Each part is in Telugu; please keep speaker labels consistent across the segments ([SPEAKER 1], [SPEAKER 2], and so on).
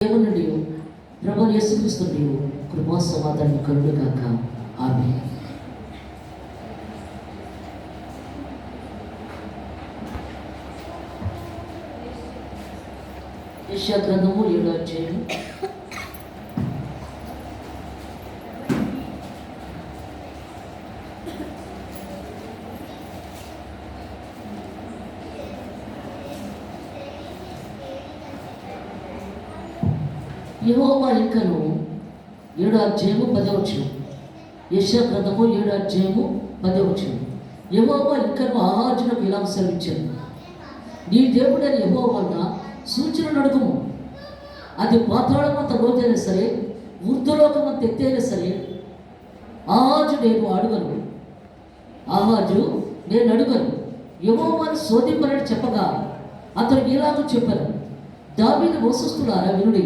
[SPEAKER 1] దేవుని ప్రభువు యేసుక్రీస్తు కృపా సమాధానం కలుగుగాక. ఆమేన్. యెషయా గ్రంథము 7వ అధ్యాయం యెహోవా ఇంకను 7వ అధ్యాయము 10వ వచనం. యెషయా గ్రంథము 7వ అధ్యాయము 10వ వచనం. యెహోవా ఇంకను ఆహాజునకు ఇలా సెలవిచ్చాడు, నీ దేవుడైన యెహోవా వలన సూచన అడుగుము. అది పాతాళమంత లోతైనా సరే, ఊర్ధ్వలోకమంత ఎత్తైనా సరే, ఆహాజు నేను అడుగను. ఆహాజు నేను అడుగను. యెహోవాను శోధింపనని చెప్పగా అతడు ఇలాగూ చెప్పాను, దావీదు వంశస్థులారా వినుడి,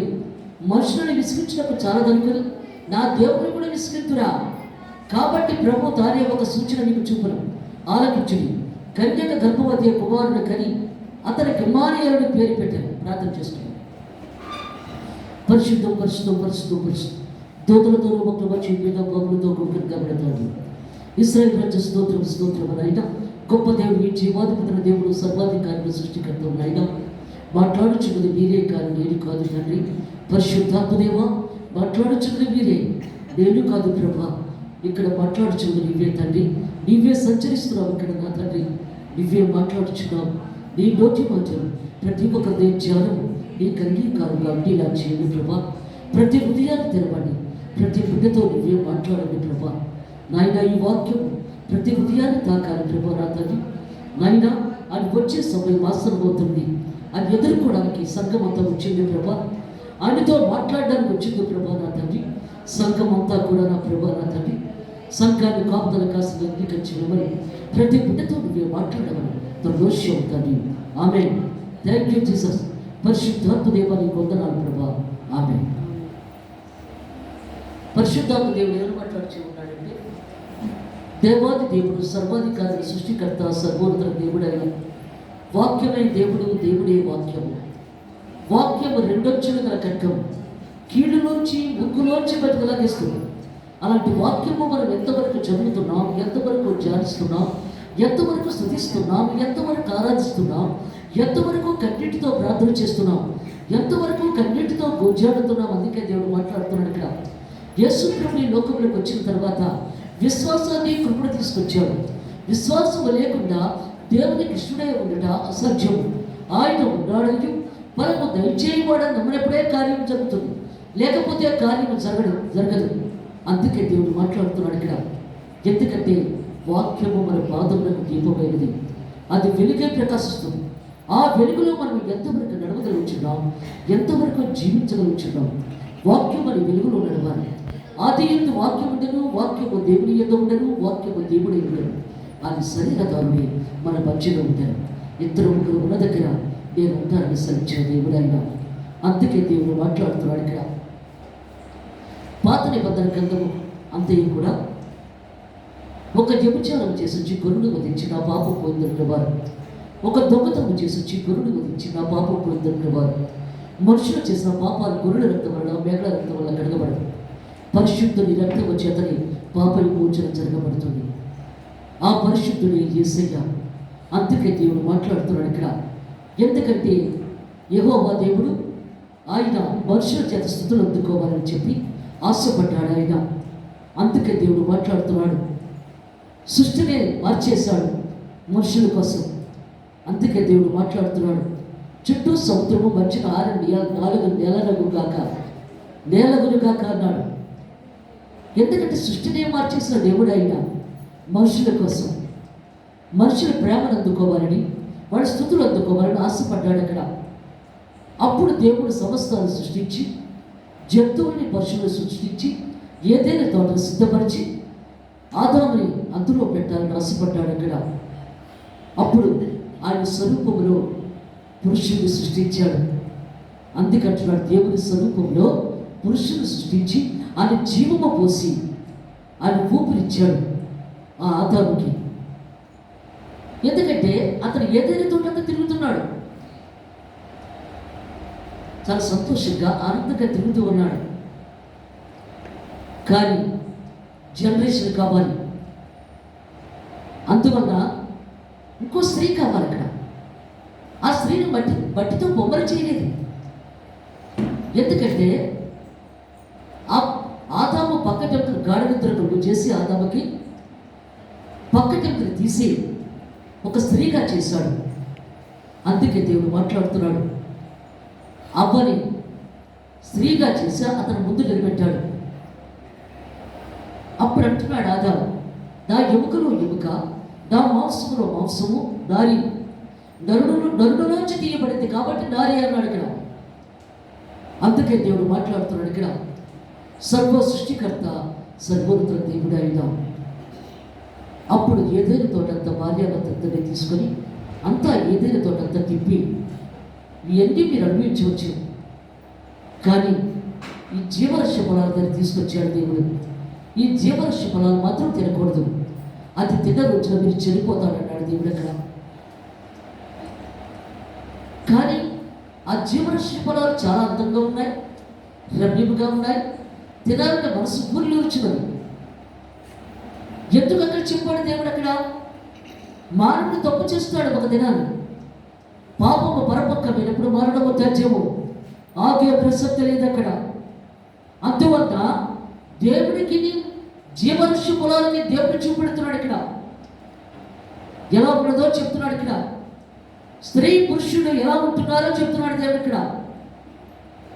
[SPEAKER 1] మనుషులను విసిగించినప్పుడు చాలా దనుకుని నా దేవుని కూడా విసిగింతురా. కాబట్టి ప్రభు తానే ఒక సూచన మీకు చూపును, ఆలకించుడి. కన్యక గర్భవతి కుమారుడు కని అతనికి ఇమ్మానుయేలుని పేరు పెట్టారు. ప్రార్థన చేస్తున్నాను. పరిశుద్ధం పరిశుద్ధం పరిశుద్ధం పరిశుద్ధం దూతలతో భక్తులు వచ్చి మీద గోపులతో గబడతాడు. ఇశ్రాయేలు రాజ్య స్తోత్రం స్తోత్రం అయినా గొప్ప దేవుడు, ఈ జీవాధిపతుల దేవుడు, సర్వాధికారులు, సృష్టికర్త అయినా మాట్లాడుచున్నది మీరే కాదు నేను కాదు తండ్రి. పరిశుద్ధాత్మదేవా మాట్లాడుచున్నది మీరే, నేను కాదు ప్రభా. ఇక్కడ మాట్లాడుచున్నది నీవే తండ్రి. నీవే సంచరిస్తున్నావు ఇక్కడ నా తండ్రి. నీవే మాట్లాడుచున్నావు. నీ నోటి మాటలు ప్రతి ఒక్కరి ధ్యానం నీకు అంగీకారంగా ఉండేలా చేయండి ప్రభా. ప్రతి హృదయాన్ని తెరవండి. ప్రతి బిడ్డతో నువ్వే మాట్లాడండి ప్రభా. నాయన ఈ వాక్యం ప్రతి హృదయాన్ని తాకాలి ప్రభా నా తండ్రి. నాయన అది వచ్చే సమయం ఆసన్నమవుతుంది. అది ఎదుర్కోవడానికి సంఘం అంతా వచ్చింది ప్రభా. ఆయనతో మాట్లాడడానికి వచ్చింది ప్రభా నా తండ్రి. సంఘం అంతా కూడా నా ప్రభా నా తండ్రి. సంఘాన్ని కాపుదల కాసిన అంగీకరించిన మరి ప్రతి బిడ్డతో నువ్వే మాట్లాడమని దోషం తండ్రి. ఆమేన్. Thank you Jesus. పరిశుద్ధాత్మ దేవానికి వందనాలు ప్రభా. ఆమేన్. పరిశుద్ధాత్మ దేవుడు ఎవరు మాట్లాడుతూ ఉన్నాడంటే, దేవాది దేవుడు, సర్వాధికారి, సృష్టికర్త, సర్వోన్నత దేవుడైన వాక్యమే దేవుడు, దేవుడే వాక్యము. వాక్యము రెండొచ్చులు గల ఖడ్గం, కీడులోంచి ముగ్గులోంచి బతికలాగేస్తుంది. అలాంటి వాక్యము మనం ఎంతవరకు చదువుతున్నాం, ఎంతవరకు ధ్యానిస్తున్నాం, ఎంతవరకు స్తుతిస్తున్నాం, ఎంతవరకు ఆరాధిస్తున్నాం, ఎంతవరకు కన్నీటితో ప్రార్థన చేస్తున్నాం, ఎంతవరకు కన్నీటితో గోజాడుతున్నాం. అందుకే దేవుడు మాట్లాడుతున్నాడు ఇక్కడ. యేసు ప్రభు ఈ లోకంలోకి వచ్చిన తర్వాత విశ్వాసాన్ని కృపణ తీసుకొచ్చాడు. విశ్వాసం లేకుండా దేవుని కృష్ణుడే ఉండట అసాధ్యం. ఆయన ఉన్నాడని మనము దయచేయవాడని నమ్మినప్పుడే కార్యం జరుగుతుంది, లేకపోతే కార్యం జరగదు. అందుకే దేవుడు మాట్లాడుతున్నాడు ఇక్కడ. ఎందుకంటే వాక్యము మన పాదములకు దీపమైనది, అది వెలుగే ప్రకాశిస్తుంది. ఆ వెలుగులో మనం ఎంతవరకు నడవగలుగుతున్నాం, ఎంతవరకు జీవించగలుగుతున్నాం. వాక్యం మన వెలుగులో నడవాలి. ఆది యందు వాక్యం ఉండను, వాక్యము దేవుని యందు ఉండను, వాక్యము దేవుడే ఉండను. అది శరీరధారుడే మన మధ్యలో ఉంటారు. ఇద్దరు ముగ్గురు ఉన్న దగ్గర నేను ఉంటానని సరించిన దేవుడు ఆయన. అందుకే దేవుడు మాట్లాడుతున్నాడు ఇక్కడ. పాత నిబంధన గ్రంథము అంతేం కూడా ఒక వ్యభిచారం చేసి వచ్చి గొర్రెను వధించి నా పాపం పోయిందన్న వారు, ఒక దొంగతనం చేసి వచ్చి గొర్రెను వధించి నా పాపం పోయిందన్న వారు, మనుషులు చేసిన పాపాలు గొర్రెల రక్తం వలన, మేకల రక్తం వల్ల కడగబడదు. పరిశుద్ధుని రక్తం వచ్చి అతని పాప విమోచన జరగబడుతుంది. ఆ పరిశుద్ధుని యేసయ్య. అందుకే దేవుడు మాట్లాడుతున్నాడు ఇక్కడ. ఎందుకంటే యెహోవా దేవుడు ఆయన మనుషుల చేత స్తుతులు అందుకోవాలని చెప్పి ఆశపడ్డాడు ఆయన. అందుకే దేవుడు మాట్లాడుతున్నాడు. సృష్టినే మార్చేశాడు మనుషుల కోసం. అందుకే దేవుడు మాట్లాడుతున్నాడు. చుట్టూ సముద్రము మధ్యన 4 నేలగును గాక అన్నాడు. ఎందుకంటే సృష్టినే మార్చేసిన దేవుడు ఆయన మనుషుల కోసం, మనుషుల ప్రేమను అందుకోవాలని, వాడి స్తుతులు అందుకోవాలని ఆశపడ్డాడు అక్కడ. అప్పుడు దేవుడు సమస్తాన్ని సృష్టించి, జంతువుల్ని, పశువులను సృష్టించి, ఏదైనా తోటను సిద్ధపరిచి ఆదాముని అందులో పెట్టాలని ఆశపడ్డాడు అక్కడ. అప్పుడు ఆయన స్వరూపంలో పురుషుని సృష్టించాడు. అందుకంటున్నాడు, దేవుని స్వరూపంలో పురుషుని సృష్టించి ఆయన జీవము పోసి ఆయన ఊపిరిచ్చాడు ఆ ఆదాముకి. ఎందుకంటే అతను ఏదైనా తోట తిరుగుతున్నాడు. చాలా సంతోషంగా ఆనందంగా తిరుగుతూ ఉన్నాడు. కానీ జనరేషన్ కావాలి, అందువల్ల ఇంకో స్త్రీ కావాలి అక్కడ. ఆ స్త్రీని బట్టితో బొమ్మలు చేయలేదు. ఎందుకంటే ఆదాము పక్కటెంకలు గాఢనిద్రకు చేసి ఆదాముకి పక్కటెంకలు తీసి ఒక స్త్రీగా చేశాడు. అందుకే దేవుడు మాట్లాడుతున్నాడు, అవ్వని స్త్రీగా చేసి అతను ముందు నిలబెట్టాడు. అప్పుడు అంటున్నాడు ఆదాము, నా ఎముకలో ఎముక, నా మాంసములో మాంసము, నారి నరుడులోంచి తీయబడింది కాబట్టి నారి అన్నాడు ఇక్కడ. అందుకే దేవుడు మాట్లాడుతున్నాడు ఇక్కడ, సర్వ సృష్టికర్త సర్వోన్నత దేవుడు అయినా. అప్పుడు ఏదైనా తోటంతా భార్యాభర్తని తీసుకొని అంతా ఏదైనా తోటంతా తిప్పి ఇవన్నీ మీరు అనుభవించవచ్చు, కానీ ఈ జీవరక్ష ఫలాల దగ్గర తీసుకొచ్చాడు దేవుడు. ఈ జీవరక్ష ఫలాలు మాత్రం తినకూడదు, అది తిన్న రోజున మీరు చనిపోతాడన్నాడు దేవుడు అక్కడ. కానీ ఆ జీవరక్ష ఫలాలు చాలా అందంగా ఉన్నాయి, రమ్యముగా ఉన్నాయి, తినాలంటే మనసు పూర్లూర్చున్నది. ఎందుకు అక్కడ చెప్పాడు దేవుడు అక్కడ? మానవుడు తప్పు చేస్తాడు ఒక దినాన్ని, పాపము పరపక్కమైనప్పుడు మానడము త్యాజ్యము, ఆగే ప్రసక్తి లేదు అక్కడ. అందువల్ల దేవుడికి జీవనృష్టి పొలాలకి దేవుడు చూపెడుతున్నాడు ఇక్కడ. ఎలా ఉన్నదో చెప్తున్నాడు ఇక్కడ. స్త్రీ పురుషుడు ఎలా ఉంటున్నారో చెప్తున్నాడు దేవుడు ఇక్కడ.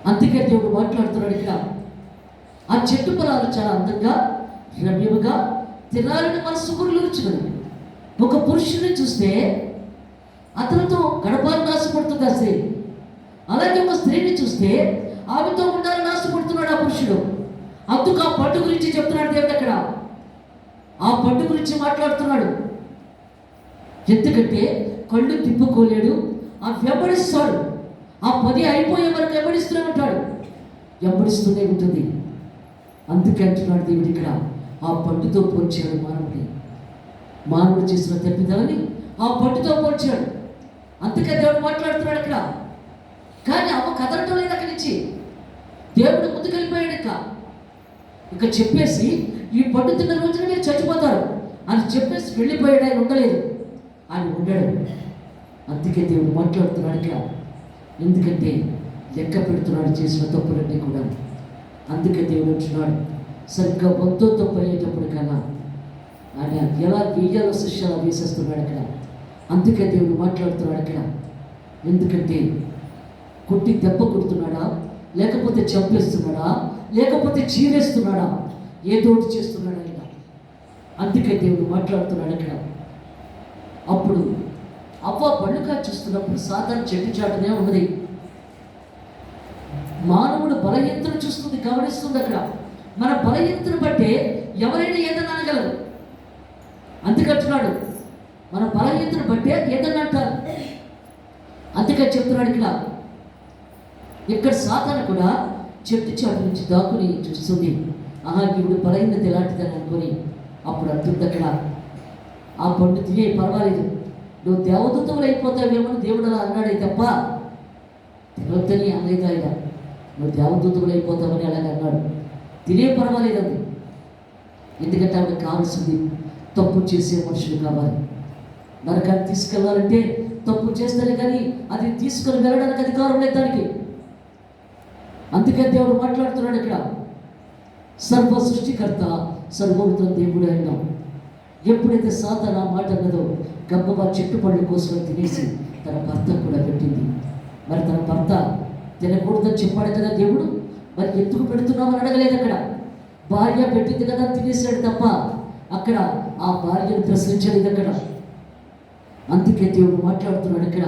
[SPEAKER 1] అందుకే దేవుడు మాట్లాడుతున్నాడు ఇక్కడ, ఆ చెట్టు పొలాలు చాలా అందంగా రమ్యముగా తినాలని మనసు గురులుచున్నది. ఒక పురుషుని చూస్తే అతనితో గడపాలని ఆశపడుతుంది ఆ స్త్రీ. అలాగే ఒక స్త్రీని చూస్తే ఆమెతో ఉండాలని ఆశపడుతున్నాడు ఆ పురుషుడు. అందుకు ఆ పండు గురించి చెప్తున్నాడు దేవుడు అక్కడ. ఆ పండు గురించి మాట్లాడుతున్నాడు. ఎందుకంటే కళ్ళు తిప్పుకోలేడు, ఆ వెంబడిస్తాడు. ఆ 10 అయిపోయే వరకు వెంబడిస్తూనే ఉంటాడు, వెంబడిస్తూనే ఉంటుంది. అందుకే అంటున్నాడు దేవుడు ఇక్కడ, ఆ పండుతో పోల్చాడు మానవుడి. మానవుడు చేసిన తప్పిదాన్ని ఆ పండుతో పోల్చాడు. అందుకే దేవుడు మాట్లాడుతున్నాడు అక్కడ. కానీ అవ్వ కదలటం లేదు అక్కడి నుంచి. దేవుడు ముందుకెళ్ళిపోయాడు. ఇక చెప్పేసి ఈ పండు తిన్న రోజున మీరు చచ్చిపోతారు అని చెప్పేసి వెళ్ళిపోయాడు. ఆయన ఉండలేదు, ఆయన ఉండాడు. అందుకే దేవుడు మాట్లాడుతున్నాడు ఇక్కడ. ఎందుకంటే లెక్క పెడుతున్నాడు చేసిన తప్పులన్నీ కూడా. అందుకే దేవుడు అంటున్నాడు, సరిగ్గా 100 తప్పు అయ్యేటప్పుడు కన్నా ఆయన ఎలా వెయ్యాలో శిష్యాలు వేసేస్తున్నాడు అక్కడ. అందుకే దేవుడు మాట్లాడుతున్నాడు అక్కడ. ఎందుకంటే కొట్టి దెబ్బ కొడుతున్నాడా, లేకపోతే చంపేస్తున్నాడా, లేకపోతే చీరేస్తున్నాడా, ఏదోటి చేస్తున్నాడు ఆయన. అందుకే దేవుడు మాట్లాడుతున్నాడు అక్కడ. అప్పుడు అవ్వ పండుగ చూస్తున్నప్పుడు సాధారణ చెట్టు చాటునే ఉన్నది. మానవుడు బలహీనతను చూస్తుంది, గమనిస్తుంది అక్కడ. మన బలహీనతను బట్టే ఎవరైనా ఏదన్నా అనగలరు. అందుకంటున్నాడు, మన బలహీనతను బట్టే ఏదన్నా అంటారు. అందుకే చెప్తున్నాడు ఇక్కడ. ఇక్కడ సాతాను కూడా చెట్టు చాటు నుంచి దాక్కుని చూస్తుంది. ఇప్పుడు బలహీనత ఎలాంటిదని అనుకొని అప్పుడు అంటుంది అక్కడ, ఆ పండు తినే పర్వాలేదు, నువ్వు దేవదూతములు అయిపోతావేమో దేవుడు అలా అన్నాడే తప్ప తినొద్దని అనలేదు ఆయన. నువ్వు దేవదూతములు అయిపోతావని అలాగే అన్నాడు. తినే పర్వాలేదు అంది. ఎందుకంటే ఆవిడకి కావాల్సింది తప్పు చేసే మనుషులు కావాలి. నరకాన్ని తీసుకెళ్ళాలంటే తప్పు చేస్తేనే కానీ అది తీసుకొని వెళ్ళడానికి అధికారం లేదు దానికి. అందుకే దేవుడు మాట్లాడుతున్నాడు ఇక్కడ, సర్వ సృష్టికర్త సర్వోన్నత దేవుడు అయినా. ఎప్పుడైతే సాతాను ఆ మాట అన్నదో గబ్బవ చెట్టు పళ్ళు కోసం తినేసి తన భర్త కూడా పెట్టింది. మరి తన భర్త తినకూడదని చెప్పాడు కదా దేవుడు, మరి ఎందుకు పెడుతున్నామని అడగలేదు అక్కడ. భార్య పెట్టింది కదా తినేసాడు తప్ప అక్కడ ఆ భార్యను ప్రశ్నించలేదు అక్కడ. అందుకే దేవుడు మాట్లాడుతున్నాడు ఇక్కడ.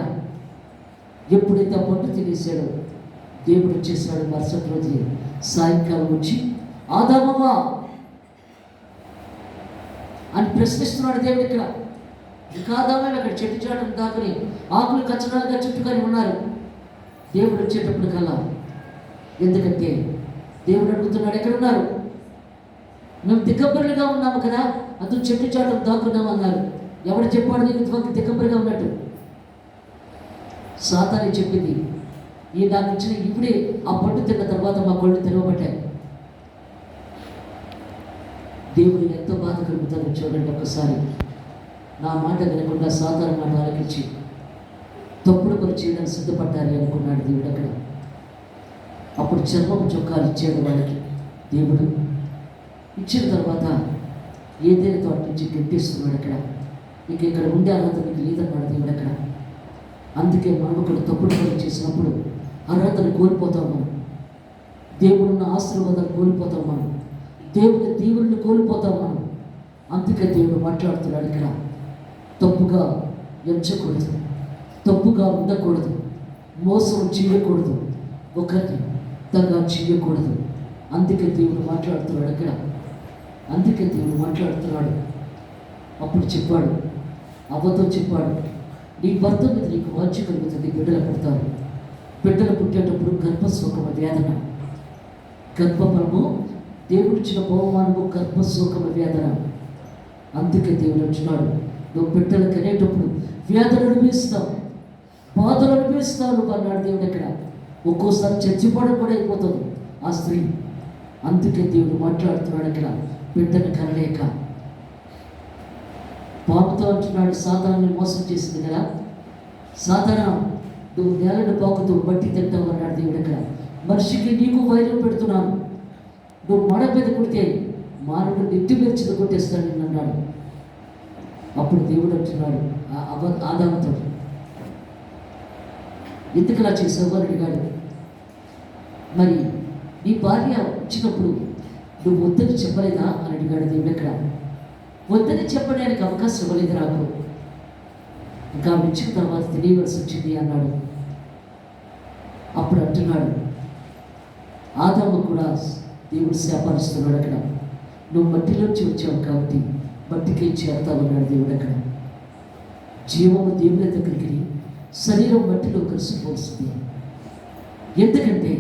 [SPEAKER 1] ఎప్పుడైతే ఆ పండు తినేసాడో దేవుడు వచ్చేసాడు. మరుసటి రోజు సాయంకాలం వచ్చి ఆదామవా అని ప్రశ్నిస్తున్నాడు దేవుడు ఇక్కడ. ఇంకా ఆదామే అక్కడ చెట్టు చాటును దాకుని ఆకులు కచ్చడాలుగా చుట్టుకొని ఉన్నారు. దేవుడు వచ్చేటప్పుడు కల్లా, ఎందుకంటే దేవుడు అడుగుతున్నాడు, ఎక్కడ ఉన్నారు? మేము దిగంబరులుగా ఉన్నాము కదా, అందుకు చెట్టు చాటును దాక్కున్నాము అన్నారు. ఎవడు చెప్పాడు నీకు దిగంబరిగా ఉన్నట్టు? సాతానే చెప్పింది. ఈ నాకు ఇచ్చిన ఇప్పుడే ఆ పండు తిన్న తర్వాత మా కళ్ళు తెరవబడ్డాయి. దేవుడు ఎంతో బాధ కలుగుతాడో చూడండి. ఒకసారి నా మాట వినకుండా సాధారణ మాట ఆలకించి తప్పుడు పని చేయడానికి సిద్ధపడ్డారు అనుకున్నాడు దేవుడు అక్కడ. అప్పుడు చర్మపు చొక్కాలు ఇచ్చాడు వాళ్ళకి దేవుడు. ఇచ్చిన తర్వాత ఏదైనా తోట నుంచి గెంటేస్తున్నాడు అక్కడ. ఇక ఇక్కడ ఉండే అర్హత మీకు లేదన్నాడు దేవుడు అక్కడ. అందుకే మనం కూడా తప్పుడు పని చేసినప్పుడు అర్హతను కోల్పోతాం మనం. దేవుడున్న ఆశీర్వాదాలు కోల్పోతాం మనం. దేవుని దీవుని కోల్పోతాం మనం. అందుకే దేవుడు మాట్లాడుతున్నాడు ఇక్కడ. తప్పుగా ఎంచకూడదు, తప్పుగా ఉండకూడదు, మోసం చేయకూడదు, ఒకరిని తగ్గ చేయకూడదు. అందుకే దేవుడు మాట్లాడుతున్నాడు ఇక్కడ. అందుకే దేవుడు మాట్లాడుతున్నాడు. అప్పుడు చెప్పాడు, అవ్వతో చెప్పాడు, నీ భర్త మీద నీకు వాంఛ కలుగుతుంది, బిడ్డలు పుడతారు. బిడ్డలు పుట్టేటప్పుడు గర్భశోకమ వేదన, గర్భఫలము దేవుడిచ్చిన బహుమానము, గర్భశోకమ వేదన. అందుకే దేవుడు అంటున్నాడు, నువ్వు బిడ్డలు కనేటప్పుడు వేదన అనుభవిస్తావు, బాధలు అనుభవిస్తావు అన్నాడు దేవుడు అక్కడ. ఒక్కోసారి చచ్చిపోవడం కూడా అయిపోతుంది ఆ స్త్రీ. అందుకే దేవుడు మాట్లాడుతున్నాడు అక్కడ. బిడ్డను కనలేక పాపతో అంటున్నాడు, సాధారణ మోసం చేసింది కదా, సాధారణ నువ్వు నేలను పాకుతూ బట్టి తింటావు అన్నాడు దేవుడు అక్కడ. మనిషికి నీకు వైరం పెడుతున్నాను, నువ్వు మడ మీద కొడితే మానవుడు నెత్తి మెర్చిది కొట్టేస్తాడు నేను అన్నాడు. అప్పుడు దేవుడు అంటున్నాడు ఆదాముతో, ఎందుకలా చేసావు అని అడిగాడు. మరి నీ భార్య వచ్చినప్పుడు నువ్వు వద్దని చెప్పలేదా అని అడిగాడు దేవుడు అక్కడ. వద్దని చెప్పడానికి అవకాశం ఇవ్వలేదు నాకు, ఇంకా వచ్చిన తర్వాత తెలియవలసి వచ్చింది అన్నాడు. అప్పుడు అంటున్నాడు, ఆదాము కూడా దేవుడు శాపరుస్తున్నాడు అక్కడ. నువ్వు మట్టిలోంచి వచ్చావు కాబట్టి మట్టికి చేరతావు అన్నాడు దేవుడు అక్కడ. జీవము దేవుని దగ్గరికి, శరీరం మట్టిలో కలిసిపోతుంది. ఎందుకంటే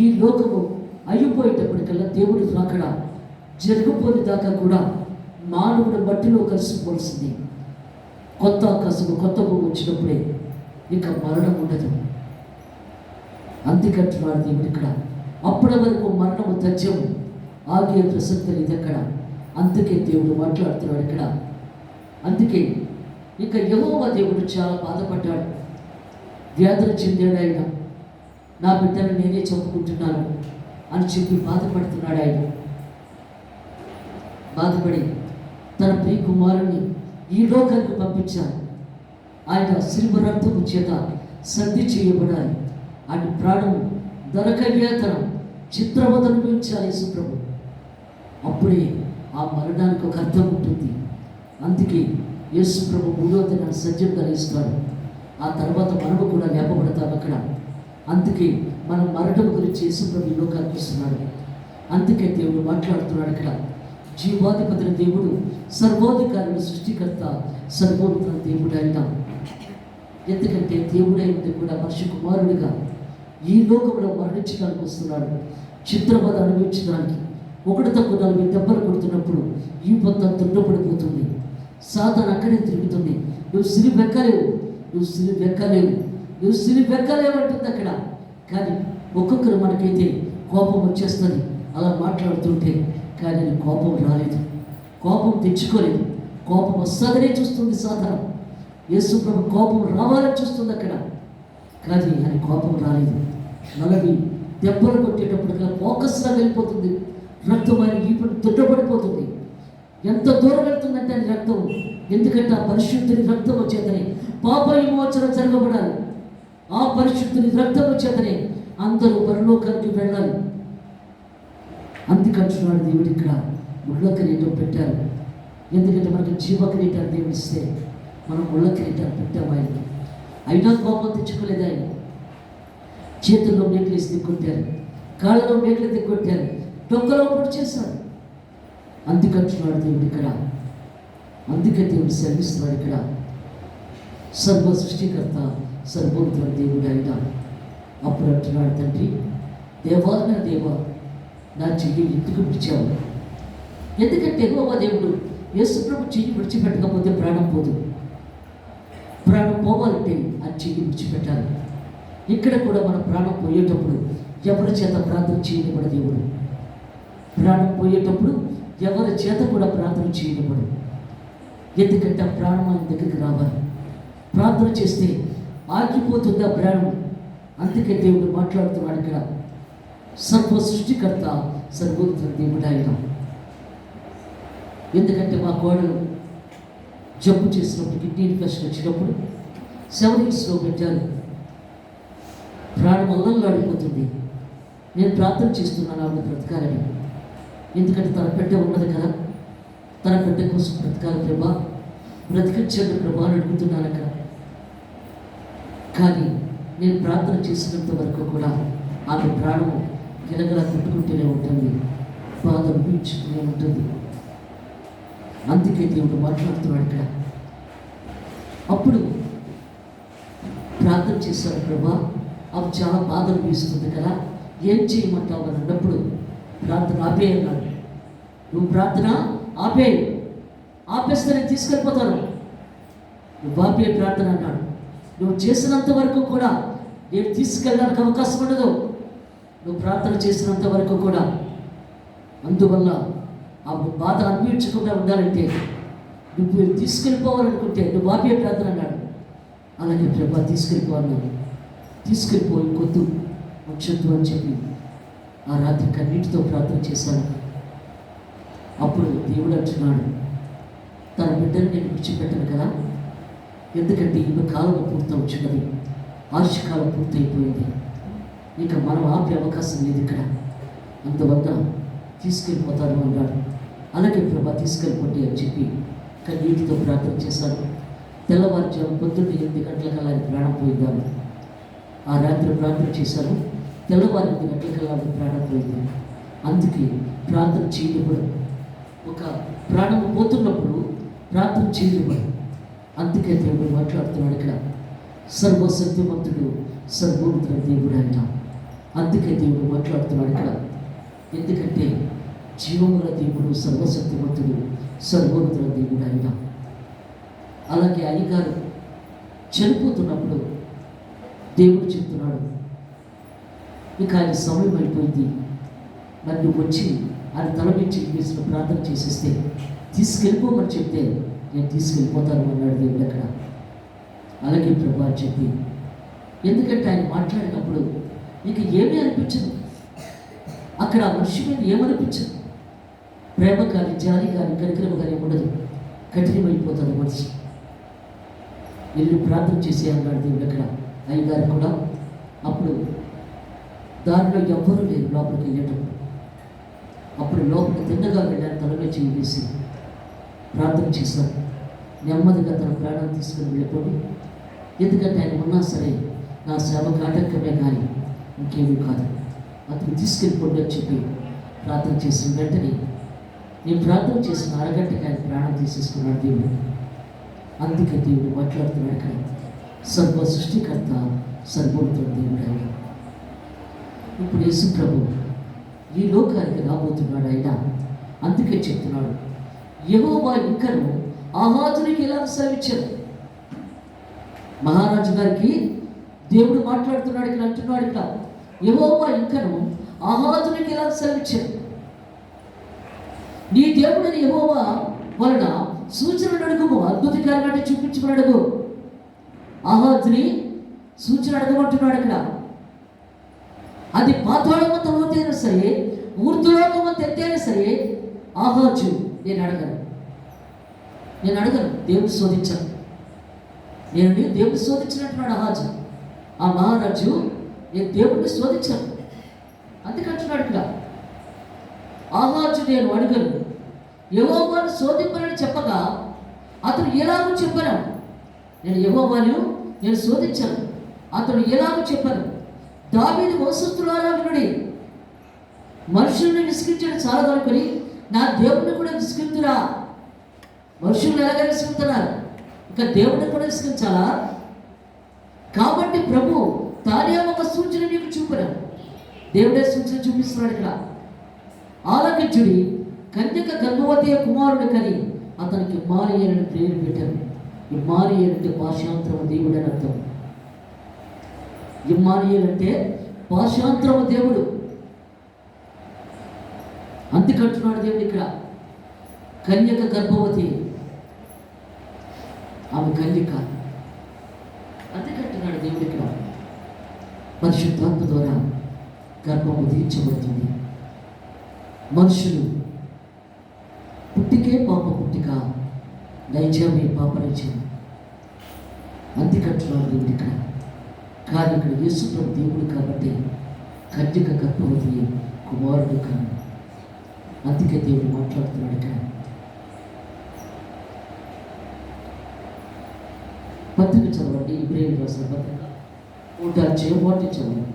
[SPEAKER 1] ఈ లోకము అయిపోయేటప్పటికల్లా దేవుడు రాకడ జరగపోని దాకా కూడా మానవుడు మట్టిలో కలిసిపోవలసింది. కొత్త ఆకాశము, కొత్త భూమి వచ్చినప్పుడే ఇక మరణం ఉండదు. అందుకంటున్నాడు దేవుడు ఇక్కడ. అప్పటి వరకు మరణము తథ్యము, ఆగే ప్రసక్తి లేదు అక్కడ. అందుకే దేవుడు మాట్లాడుతున్నాడు ఇక్కడ. అందుకే ఇక యెహోవా దేవుడు చాలా బాధపడ్డాడు, వ్యాధులు చెందాడు ఆయన. నా బిడ్డను నేనే చెప్పుకుంటున్నాను అని చెప్పి బాధపడుతున్నాడు ఆయన. బాధపడి తన ప్రియ కుమారుని ఈ లోకానికి పంపించాడు. ఆయన శిలువ రక్తము చేత సంధి చేయబడాలి, ఆయన ప్రాణం దొరకవేతనం చిత్రవద అనుభవించాలి యేసుప్రభు. అప్పుడే ఆ మరణానికి ఒక అర్థం ఉంటుంది. అందుకే యేసుప్రభు 3వ దినాన్ని సజీవంగా లేస్తాడు. ఆ తర్వాత మనము కూడా లేపబడతాం అక్కడ. అందుకే మనం మరణం గురించి యేసుప్రభు ఈ లోకానికి వస్తున్నాడు. అందుకే దేవుడు మాట్లాడుతున్నాడు ఇక్కడ. జీవాధిపతిని దేవుడు, సర్వోధికారుడు, సృష్టికర్త, సర్వోన్నత దేవుడు ఆయన. ఎందుకంటే దేవుడై ఉండి కూడా మనిషి కుమారుడిగా ఈ లోకంలో మరణించడానికి వస్తున్నాడు, చిత్రవద అనుభవించడానికి. 1-40 దెబ్బలు కొడుతున్నప్పుడు ఈ పొంత తుండపడిపోతుంది, సాతాను అక్కడే తిరుగుతుంది. నువ్వు సిలువ ఎక్కలేవు, నువ్వు సిలువ ఎక్కలేవు, నువ్వు సిలువ ఎక్కలేవు అంటుంది అక్కడ. కానీ ఒక్కొక్కరు మనకైతే కోపం వచ్చేస్తుంది అలా మాట్లాడుతుంటే. కానీ కోపం రాలేదు, కోపం తెచ్చుకోలేదు. కోపం వస్తుందనే చూస్తుంది సాధారణ. యేసుప్రభు కోపం రావాలని చూస్తుంది అక్కడ, కానీ ఆయన కోపం రాలేదు. 40 దెబ్బలు కొట్టేటప్పటికల్లా ఫోకస్గా వెళ్ళిపోతుంది. రక్తం ఆయన ఇప్పుడు దుడ్డపడిపోతుంది. ఎంత దూరం వెళ్తుందంటే ఆయన రక్తం. ఎందుకంటే ఆ పరిశుద్ధుని రక్తం వచ్చేతనే పాప విమోచన జరగబడాలి. ఆ పరిశుద్ధుని రక్తం వచ్చేతనే అందరూ పరలోకానికి వెళ్ళాలి. అందుకంటున్నాడు దేవుడు ఇక్కడ. ముళ్ళ కిరీటం పెట్టారు. ఎందుకంటే మనకి జీవ కిరీటాన్ని దేవుడు ఇస్తే మనం ముళ్ళ కిరీటాన్ని పెట్టాము ఆయనకి. అయినా కోపం తెచ్చుకోలేదు ఆయన. చేతుల్లో మేకలు వేసి దిక్కొట్టారు, కాళ్ళలో మేకలు దిక్కొట్టారు, డొక్కలో పొడి చేశారు. అందుకంటున్నాడు దేవుడు ఇక్కడ. అందుకే దేవుడు శ్రమిస్తున్నాడు ఇక్కడ. సర్వ సృష్టికర్త, సర్వోన్నత దేవుడు ఆయన. అప్పుడు అంటున్నాడు, తండ్రి దేవా, నా దేవా, నా చెయ్యి ఎందుకు విడిచావు? ఎందుకంటే యెహోవా దేవుడు యేసుప్రభు చెయ్యి విడిచిపెట్టకపోతే ప్రాణం పోదు. ప్రాణం పోవాలంటే ఆ చెయ్యి విడిచిపెట్టాలి. ఇక్కడ కూడా మన ప్రాణం పోయేటప్పుడు ఎవరి చేత ప్రార్థన చేయనివ్వడు దేవుడు. ప్రాణం పోయేటప్పుడు ఎవరి చేత కూడా ప్రార్థన చేయనివ్వడు. ఎందుకంటే ఆ ప్రాణం ఆయన దగ్గరికి రావాలి. ప్రార్థన చేస్తే ఆగిపోతుంది ఆ ప్రాణం. అందుకే దేవుడు మాట్లాడుతున్నాడు ఇక్కడ. సర్వ సృష్టికర్త సర్వోత్తర దేవుడు ఆయన. ఎందుకంటే మా కోడలు జబ్బు చేసినప్పుడు, కిడ్నీ ఇన్ఫెక్షన్ వచ్చినప్పుడు 7 yearsలో పెట్టారు. ప్రాణం అల్లల్లాడిపోతుంది. నేను ప్రార్థన చేస్తున్నాను ఆవిడ బ్రతకాలని. ఎందుకంటే తన బిడ్డ ఉన్నది కదా, తన బిడ్డ కోసం బ్రతకాలి ప్రభా, బ్రతికించండి ప్రభా అని అడుగుతున్నాను అక్కడ. కానీ నేను ప్రార్థన చేసినంత వరకు కూడా ఆమె ప్రాణము గిలగలా కొట్టుకుంటూనే ఉంటుంది, బాధ అనిపించుతూనే ఉంటుంది. అందుకే దేవుడు మాట్లాడుతున్నాడు ఇక్కడ. అప్పుడు ప్రార్థన చేశాడు, ప్రభా అవి చాలా బాధ అనిపిస్తుంది కదా, ఏం చేయమంటావు అని అన్నప్పుడు ప్రార్థన ఆపే అన్నాడు. నువ్వు ప్రార్థన ఆపేస్తే నేను తీసుకెళ్ళిపోతాను. నువ్వు ఆపే ప్రార్థన అన్నాడు. నువ్వు చేసినంత వరకు కూడా నేను తీసుకెళ్ళడానికి అవకాశం ఉండదు. నువ్వు ప్రార్థన చేసినంత వరకు కూడా. అందువల్ల ఆ బాధ అనిపించకుండా ఉండాలంటే నువ్వు తీసుకెళ్ళిపోవాలనుకుంటే నువ్వు ఆపే ప్రార్థన అన్నాడు. అలాగే ప్రభా తీసుకెళ్ళిపోవాలన్నాడు. తీసుకెళ్ళిపోయి కొద్దు వచ్చొద్దు అని చెప్పి ఆ రాత్రి కన్నీటితో ప్రార్థన చేశాను. అప్పుడు దేవుడు అంటున్నాడు, తన బిడ్డను నేను విడిచిపెట్టాను కదా, ఎందుకంటే ఈమె కాలం పూర్తవుతున్నది, ఆయుష్కాలం పూర్తయిపోయింది, ఇక మనం ఆపే అవకాశం లేదు ఇక్కడ, అందువల్ల తీసుకెళ్ళిపోతాను అన్నాడు. అలాగే ప్రభా తీసుకెళ్ళిపోండి అని చెప్పి కన్నీటితో ప్రార్థన చేశాను. తెల్లవారుజాము పొద్దున్న 8 గంటలకల్లా ప్రాణం పోయిందాను. ఆ రాత్రి ప్రార్థన చేశాను. తెల్లవారు 8 గంటలకల్లా ప్రాణం పోయింది. అందుకే ప్రార్థన చేయనివ్వడు. ఒక ప్రాణం పోతున్నప్పుడు ప్రార్థన చేయనివ్వడు. అందుకే దేవుడు మాట్లాడుతున్నాడు ఇక్కడ. సర్వశక్తిమంతుడు సర్వోన్నత దేవుడు ఆయన. అందుకే దేవుడు మాట్లాడుతున్నాడు ఇక్కడ. ఎందుకంటే జీవముల దేవుడు సర్వశక్తిమంతుడు సర్వోన్నత దేవుడు ఆయన. అలాగే అయ్యగారు చనిపోతున్నప్పుడు దేవుడు చెప్తున్నాడు, ఇక ఆయన సమయం అయిపోయింది, నన్ను వచ్చి ఆయన తల నుంచి వేసిన ప్రార్థన చేసేస్తే తీసుకెళ్ళిపోమని చెప్తే నేను తీసుకెళ్ళిపోతాను అన్నాడు దేవుడు అక్కడ. అలాగే ప్రభా చెప్పి, ఎందుకంటే ఆయన మాట్లాడినప్పుడు నీకు ఏమీ అనిపించదు. అక్కడ ఆ మనిషి మీద ఏమనిపించదు. ప్రేమ కానీ, జాలి కానీ, కనికరం కానీ ఉండదు. కఠినమైపోతుంది మనిషి. వెళ్ళి ప్రార్థన చేసే అన్నాడు దేవుడు అక్కడ. అయ్యగారు కూడా అప్పుడు దారిలో ఎవ్వరూ లేరు లోపలికి వెళ్ళేటప్పుడు. అప్పుడు లోపలికి తిన్నగా వెళ్ళాను, తలమే చేయి వేసి ప్రార్థన చేశాను. నెమ్మదిగా తన ప్రాణాన్ని తీసుకుని వెళ్ళిపోయి, ఎందుకంటే ఆయన ఉన్నా సరే నా సేవకు ఆటంకమే కానీ ఇంకేమీ కాదు, అతను తీసుకెళ్ళిపోండి అని చెప్పి ప్రార్థన చేసిన వెంటనే నేను ప్రార్థన చేసిన అరగంటకి ఆయన ప్రాణం తీసేసుకున్నాడు దేవుడు. అందుకే దేవుడు మాట్లాడుతున్నాడు ఇక్కడ. సర్వ సృష్టికర్త సర్వోన్నత దేవుడు ఆయన. ఇప్పుడు యేసు ప్రభు ఈ లోకానికి రాబోతున్నాడు ఆయన. అందుకే చెప్తున్నాడు, యెహోవా ఇంకను ఆహాజునికి ఎలా సేవించారు. మహారాజు గారికి దేవుడు మాట్లాడుతున్నాడు ఇక్కడ. అంటున్నాడు ఇక్కడ, యెహోవా ఇంకను ఆహాజునికి ఎలా సేవించారు. నీ దేవుడిని యెహోవా వలన సూచనలు అడుగుము, అద్భుతకార్యాన్ని చూపించమని అడుగు. ఆహాజుని సూచన అడగమంటున్నాడు ఇక్కడ. అది పాతాళమంత లోతైనా సరే, ఊర్ధ్వలోకమంత ఎత్తైనా సరే ఆహాజు నేను అడగను. దేవుడు శోధించాను. నేను దేవుడు శోధించినట్టున్నాడు ఆహాజు. ఆ మహారాజు నేను దేవుడిని శోధించాను అందుకంటున్నాడు ఇక్కడ. ఆహాజు నేను అడగను, యెహోవాను శోధింపనని చెప్పగా అతను ఎలాగో చెప్పాను. నేను యెహోవాను నేను శోధించాను, అతను ఎలాగో చెప్పాను. దావీదు వంశస్థులారా వినుడి, మనుషుల్ని విసిగించడం చాలా అనుకుని నా దేవుడిని కూడా విసిగిస్తురా. మనుషులు ఎలాగ విసిగుతున్నారు, ఇక దేవుడిని కూడా విసిగించాలా? కాబట్టి ప్రభు తానే ఒక సూచన నీకు చూపురా. దేవుడే సూచన చూపిస్తున్నాడు ఇక్కడ. ఆలకించుడి, కన్యక గర్భవతి కుమారుడు కని అతనికి ఇమ్మానుయేలు అని పేరు పెట్టారు. ఇమ్మానుయేలు అంటే భాషాంతరం దేవుడు అని అర్థం. ఇమ్మానుయేల్ అంటే భాషాంతరము దేవుడు. అందుకంటున్నాడు దేవుడు ఇక్కడ, కన్యక గర్భవతి, ఆమె కన్యక. అందుకంటున్నాడు దేవుడు ఇక్కడ, పరిశుద్ధాత్మ ద్వారా గర్భము తీర్చబడుతుంది. మనుషులు పుట్టికే పాప పుట్టిక, నైజమే పాప నైజం. అందుకంటున్నాడు దేవుడు ఇక్కడ. కానీ ఇక్కడ యేసుప్రభు దేవుడు కాబట్టి కన్యక గర్భవతి, కుమారుడు కాదు. అందుకే దేవుడు మాట్లాడుతున్నాడు ఇక్కడ. పత్రిక చదవండి, ఇబ్రాయిలు రాసిన పత్రిక 1 చదవండి.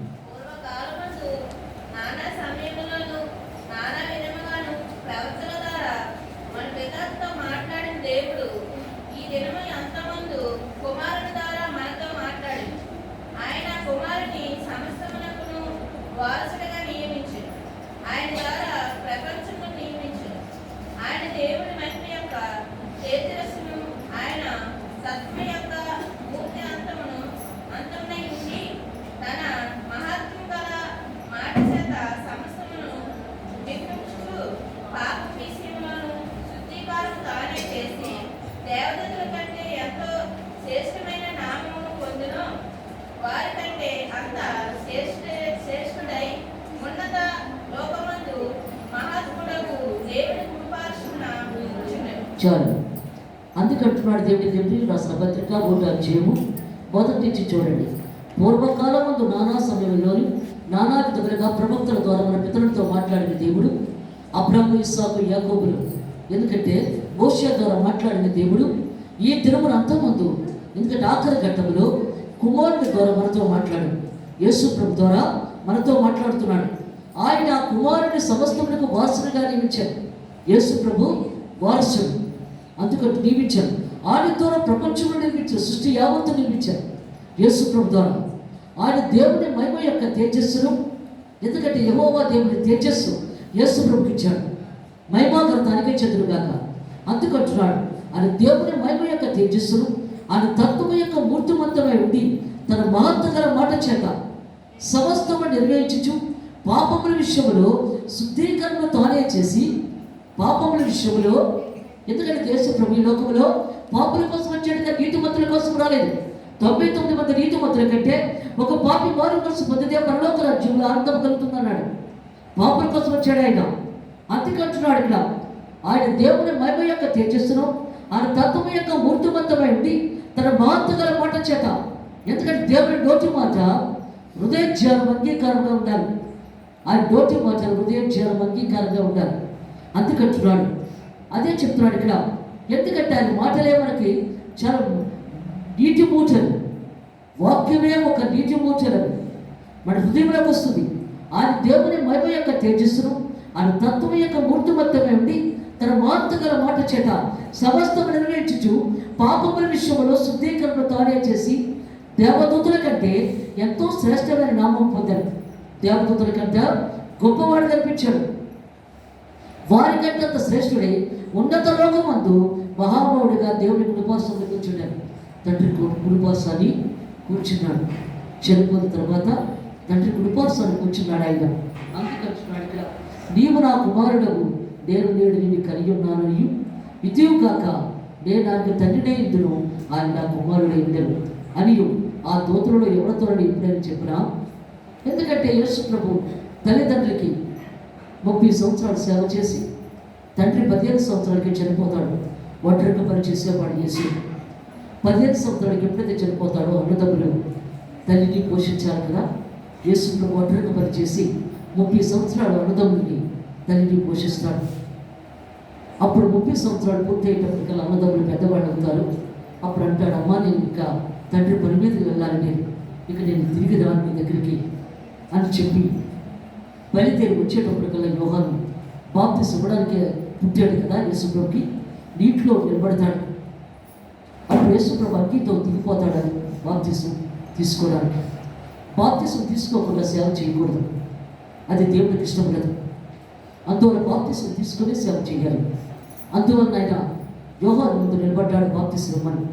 [SPEAKER 1] చాలు. అందుకంటున్నాడు దేవుడి హెబ్రీయులకు రాసిన పత్రిక 1 చూడండి. పూర్వకాలం ముందు నానా సమయంలోని నానా విధములుగా ప్రవక్తల ద్వారా మన పితరులతో మాట్లాడిన దేవుడు అబ్రహాము, ఇస్సాకు, యాకోబులు, ఎందుకంటే మోషే ద్వారా మాట్లాడిన దేవుడు ఈ దినమున అంతమందు, ఎందుకంటే ఆఖరి ఘట్టంలో కుమారుడి ద్వారా మనతో మాట్లాడు, యేసు ప్రభు ద్వారా మనతో మాట్లాడుతున్నాడు. ఆయన ఆ కుమారుని సమస్తములకు వారసునిగా నియమించాడు. యేసు ప్రభు వారసుడు, అందుకంటే నియమించాడు. ఆయన ద్వారా ప్రపంచంలో నిర్మించాడు, సృష్టి యావత్తు నిర్మించాడు యేసు ప్రభు ద్వారా. ఆయన దేవుని మహిమ యొక్క తేజస్సును, ఎందుకంటే యెహోవా దేవుని తేజస్సు యేసు ప్రభుకి ఇచ్చాడు, మహిమా గ్రంథానికే చెందుగాక. అందుకంటున్నాడు ఆయన దేవుని మహిమ యొక్క తేజస్సును, ఆయన తత్వము యొక్క మూర్తిమంతమై ఉండి తన మహత్వగల మాట చేత సమస్తము నిర్వహించు పాపముల విషయంలో శుద్ధీకరణ తానే చేసి, పాపముల విషయంలో, ఎందుకంటే యేసు ప్రభు ఈ లోకంలో పాపుల కోసం వచ్చాడు కానీ నీతిమంతుల కోసం రాలేదు. 99 మంది నీతిమంతుల కంటే ఒక పాపి మారు మనసు పొందితే పరలోక రాజ్యంలో ఆనందం కలుగుతుందన్నాడు. పాపుల కోసం వచ్చాడు ఆయన. అందుకంటున్నాడు ఇక్కడ ఆయన దేవుని మహిమ యొక్క తేజస్సును, ఆయన తత్వము యొక్క మూర్తిమంతమై ఉండి తన మహత్వగల మాట చేత, ఎందుకంటే దేవుని నోటి మాట హృదయ ధ్యానం అంగీకారంగా ఉండాలి. ఆయన నోటి మాట హృదయ ధ్యానం అంగీకారంగా ఉండాలి. అందుకంటున్నాడు, అదే చెప్తున్నాడు ఇక్కడ. ఎందుకంటే ఆయన మాటలే మనకి చాలా నీటి మూటలు, వాక్యమే ఒక నీటి మూటలు మన హృదయంలోకి వస్తుంది. ఆయన దేవుని మహిమ యొక్క తేజస్సును, ఆయన తత్వం యొక్క మూర్తిమంతమై ఉండి తన మహత్వగల మాట చేత సమస్తము నెరవేర్చుచు పాపముల విషయంలో శుద్ధీకరణ తానే చేసి దేవదూతుల కంటే ఎంతో శ్రేష్టమైన నామం పొందాడు. దేవదూతుల కంటే గొప్పవాడు కనిపించాడు. వారికంటే అంత శ్రేష్ఠుడై ఉన్నత లోకమందు మహామౌడిగా దేవుని కుడిపార్శ్వంలో కూర్చున్నాడు. తండ్రి కుడిపార్శ్వాన్ని కూర్చున్నాడు. చనిపోయిన తర్వాత తండ్రి కుడిపార్శ్వాన్ని కూర్చున్నాడు ఆయన. అందుకంటున్నాడు ఇక్కడ, నీవు నా కుమారుడవు, నేను నేడు నిన్ను కలిగి ఉన్నానని, ఇదియు కాక నేను నాకు తండ్రినే ఇందును, ఆయన నా కుమారుడే ఇందను అని ఆ దూతలలో ఎవరితో ఇప్పుడని చెప్పినా. ఎందుకంటే యేసు ప్రభు తల్లిదండ్రులకి 30 సంవత్సరాలు సేవ చేసి తండ్రి 15 సంవత్సరాలకి చనిపోతాడు. ఒంటరిగా పని చేసేవాడు యేసు. 15 సంవత్సరాలకి ఎప్పుడైతే చనిపోతాడో అన్నదమ్ములు తల్లిని పోషించాలి కదా. యేసు ప్రభు ఒంటరిగా పని చేసి 30 సంవత్సరాలు అన్నదమ్ములని తల్లిని పోషిస్తాడు. అప్పుడు 30 సంవత్సరాలు పూర్తి అయ్యేటప్పటికల్లా అన్నదమ్ములు పెద్దవాళ్ళు అవుతారు. అప్పుడు అంటాడు, అమ్మా నేను ఇంకా తండ్రి పని మీదకి వెళ్ళాలి, నేను తిరిగి రాను మీ దగ్గరికి అని చెప్పి బయలుదేరి వచ్చేటప్పటికల్లా యోహాను బాప్తిసం ఇవ్వడానికి పుట్టాడు కదా యేసుప్రభుకి, నీటిలో నిలబడతాడు. అప్పుడు యేసుప్రభు అగ్నితో దిగిపోతాడని బాప్తిసం తీసుకోవడానికి. బాప్తిసం తీసుకోకుండా సేవ చేయకూడదు, అది దేవుడికి ఇష్టం లేదు. అందువల్ల బాప్తిసం తీసుకుని సేవ చేయాలి. అందువల్ల ఆయన యోహాను ముందు నిలబడ్డాడు బాప్తిసం ఇవ్వమని.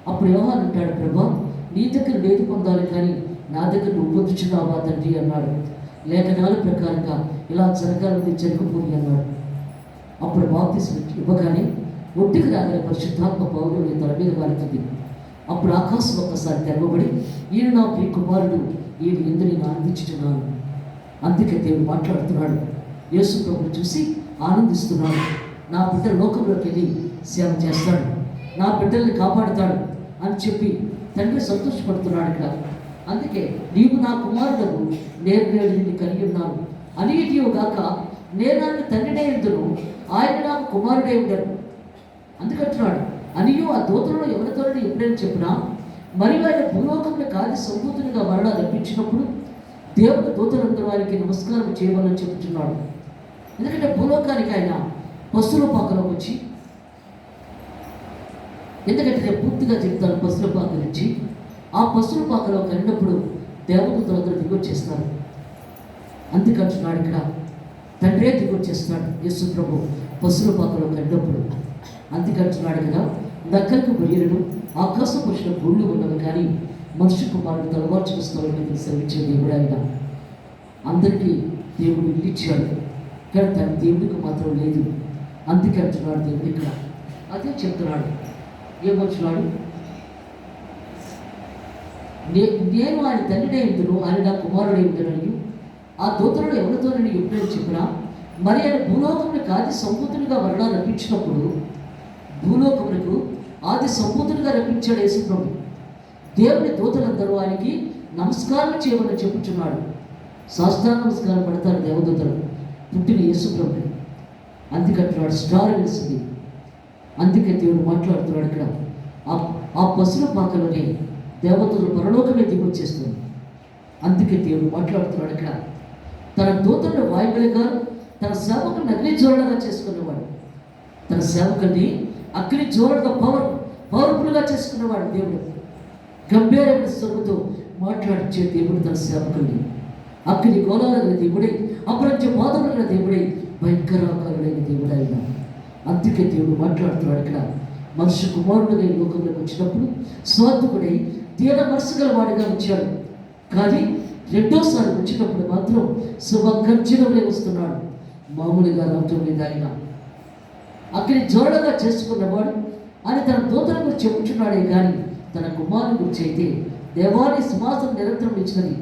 [SPEAKER 1] అప్పుడు యోహాను అంటాడు, ప్రభా నీ దగ్గర ఏది పొందాలి కానీ నా దగ్గర నువ్వు పొందుచున్నావా తండ్రి అన్నాడు. లేఖనాల ప్రకారంగా ఇలా జరగాలని జరగబోయి అన్నాడు. అప్పుడు బాప్తిస్మం ఇవ్వగానే ఒడ్డుకు రాగానే పరిశుద్ధాత్మ పౌరుని తల మీద వాలుతుంది. అప్పుడు ఆకాశం ఒక్కసారి తెరవబడి, ఈయన నా ప్రియ కుమారుడు, ఈయన ఎందు నేను ఆనందించుతున్నాను. అందుకే దేవుడు మాట్లాడుతున్నాడు. యేసు ప్రభువును చూసి ఆనందిస్తున్నాడు. నా బిడ్డ లోకంలోకి వెళ్ళి సేవ చేస్తాడు, నా బిడ్డల్ని కాపాడుతాడు అని చెప్పి తండ్రి సంతోషపడుతున్నాడు ఇక్కడ. అందుకే నీవు నా కుమారుడను, నేను నిన్ను కలిగి ఉన్నాను అనేటివి గాక, నేను ఆయన తండ్రినే ఎందును, ఆయన నాకు కుమారుడే ఉండను అందుకంటున్నాడు. అనియో ఆ దూతలలో ఎవరితో ఎప్పుడైనా చెప్పినా, మరియు ఆయన భూలోకంలో కాది సంపూర్తిగా మరణ రప్పించినప్పుడు దేవుడు దూతలందరూ వారికి నమస్కారం చేయమని చెబుతున్నాడు. ఎందుకంటే భూలోకానికి ఆయన పశువుల పాకలోకి వచ్చి, ఎందుకంటే నేను పూర్తిగా చెప్తాను పశువుల పాక నుంచి, ఆ పశువుల పాకలో కలిగినప్పుడు దేవదూతలందరూ దిగొచ్చేస్తారు. అందుకంటున్నాడు ఇక్కడ, తండ్రే దిగొచ్చేస్తున్నాడు యేసు ప్రభు పశువుల పాకలో కలిగినప్పుడు. అందుకంటున్నాడు కదా, నక్కలకు బొయ్యలను ఆకాశ పక్షుల గూళ్ళు ఉన్నవి, కానీ మనుష్య కుమారుడు తలవార్చుకు స్థలం మీద సెలవిచ్చే దేవుడు ఆయన. అందరికీ దేవుడు ఇల్లు ఇచ్చాడు, కానీ తన దేవుడికి మాత్రం లేదు. అందుకే అంటున్నాడు దేవుడు ఇక్కడ. అదే చెప్తున్నాడు. ఏమంటున్నాడు? నేను ఆయన తండ్రినే ఎందును, ఆయన నా కుమారుడే ఉందనని ఆ దూతలను ఎవరితో నేను ఎప్పుడైనా చెప్పినా, మరి ఆయన భూలోకమునికి ఆది సంపూర్ణునిగా మరణ రప్పించినప్పుడు, భూలోకములకు ఆది సంపూర్ణునిగా రప్పించాడు యేసు ప్రభు. దేవుని దూతలందరూ ఆయనకి నమస్కారం చేయమని చెప్పుచున్నాడు. సాష్టాంగ నమస్కారం పడతారు దేవదూతలు పుట్టిన యేసు ప్రభు. అందుకంటున్నాడు స్టార్ వెలిసింది. అందుకే దేవుడు మాట్లాడుతున్నాడు ఇక్కడ. ఆ పశువుల పాకలోనే దేవతలు పరలోకమే దిగొచ్చేస్తుంది. అందుకే దేవుడు మాట్లాడుతున్నాడు ఇక్కడ. తన దూతలను వాయుబలిగా, తన సేవకుని అగ్ని జోడగా చేసుకునేవాడు. తన సేవకుని అగ్ని జోడగా పవర్ఫుల్గా చేసుకునేవాడు దేవుడు. గంభీరమైన స్వరంతో మాట్లాడించే దేవుడు తన సేవకుని. అగ్ని గోళాలైన దేవుడై, అపరంచ బాధములైన దేవుడై, భయంకరాకారుడైన దేవుడు ఆయన. అందుకే దేవుడు మాట్లాడుతున్నాడు ఇక్కడ. మనుష్య కుమారుడుగా ఈ లోకంలోకి వచ్చినప్పుడు స్వార్థకుడై తీర మనసు గల వాడిగా వచ్చాడు. కానీ రెండోసారి వచ్చినప్పుడు మాత్రం శుభగర్జనమే వస్తున్నాడు. మామూలుగా రావటం లేదు ఆయన. అక్కడి జోడగా చేసుకున్నవాడు అని తన దూతల గురించి చెప్పుచున్నాడే కానీ తన కుమారుని గురించి అయితే దేవాని సింహాసనం నిరంతరం ఇచ్చినది.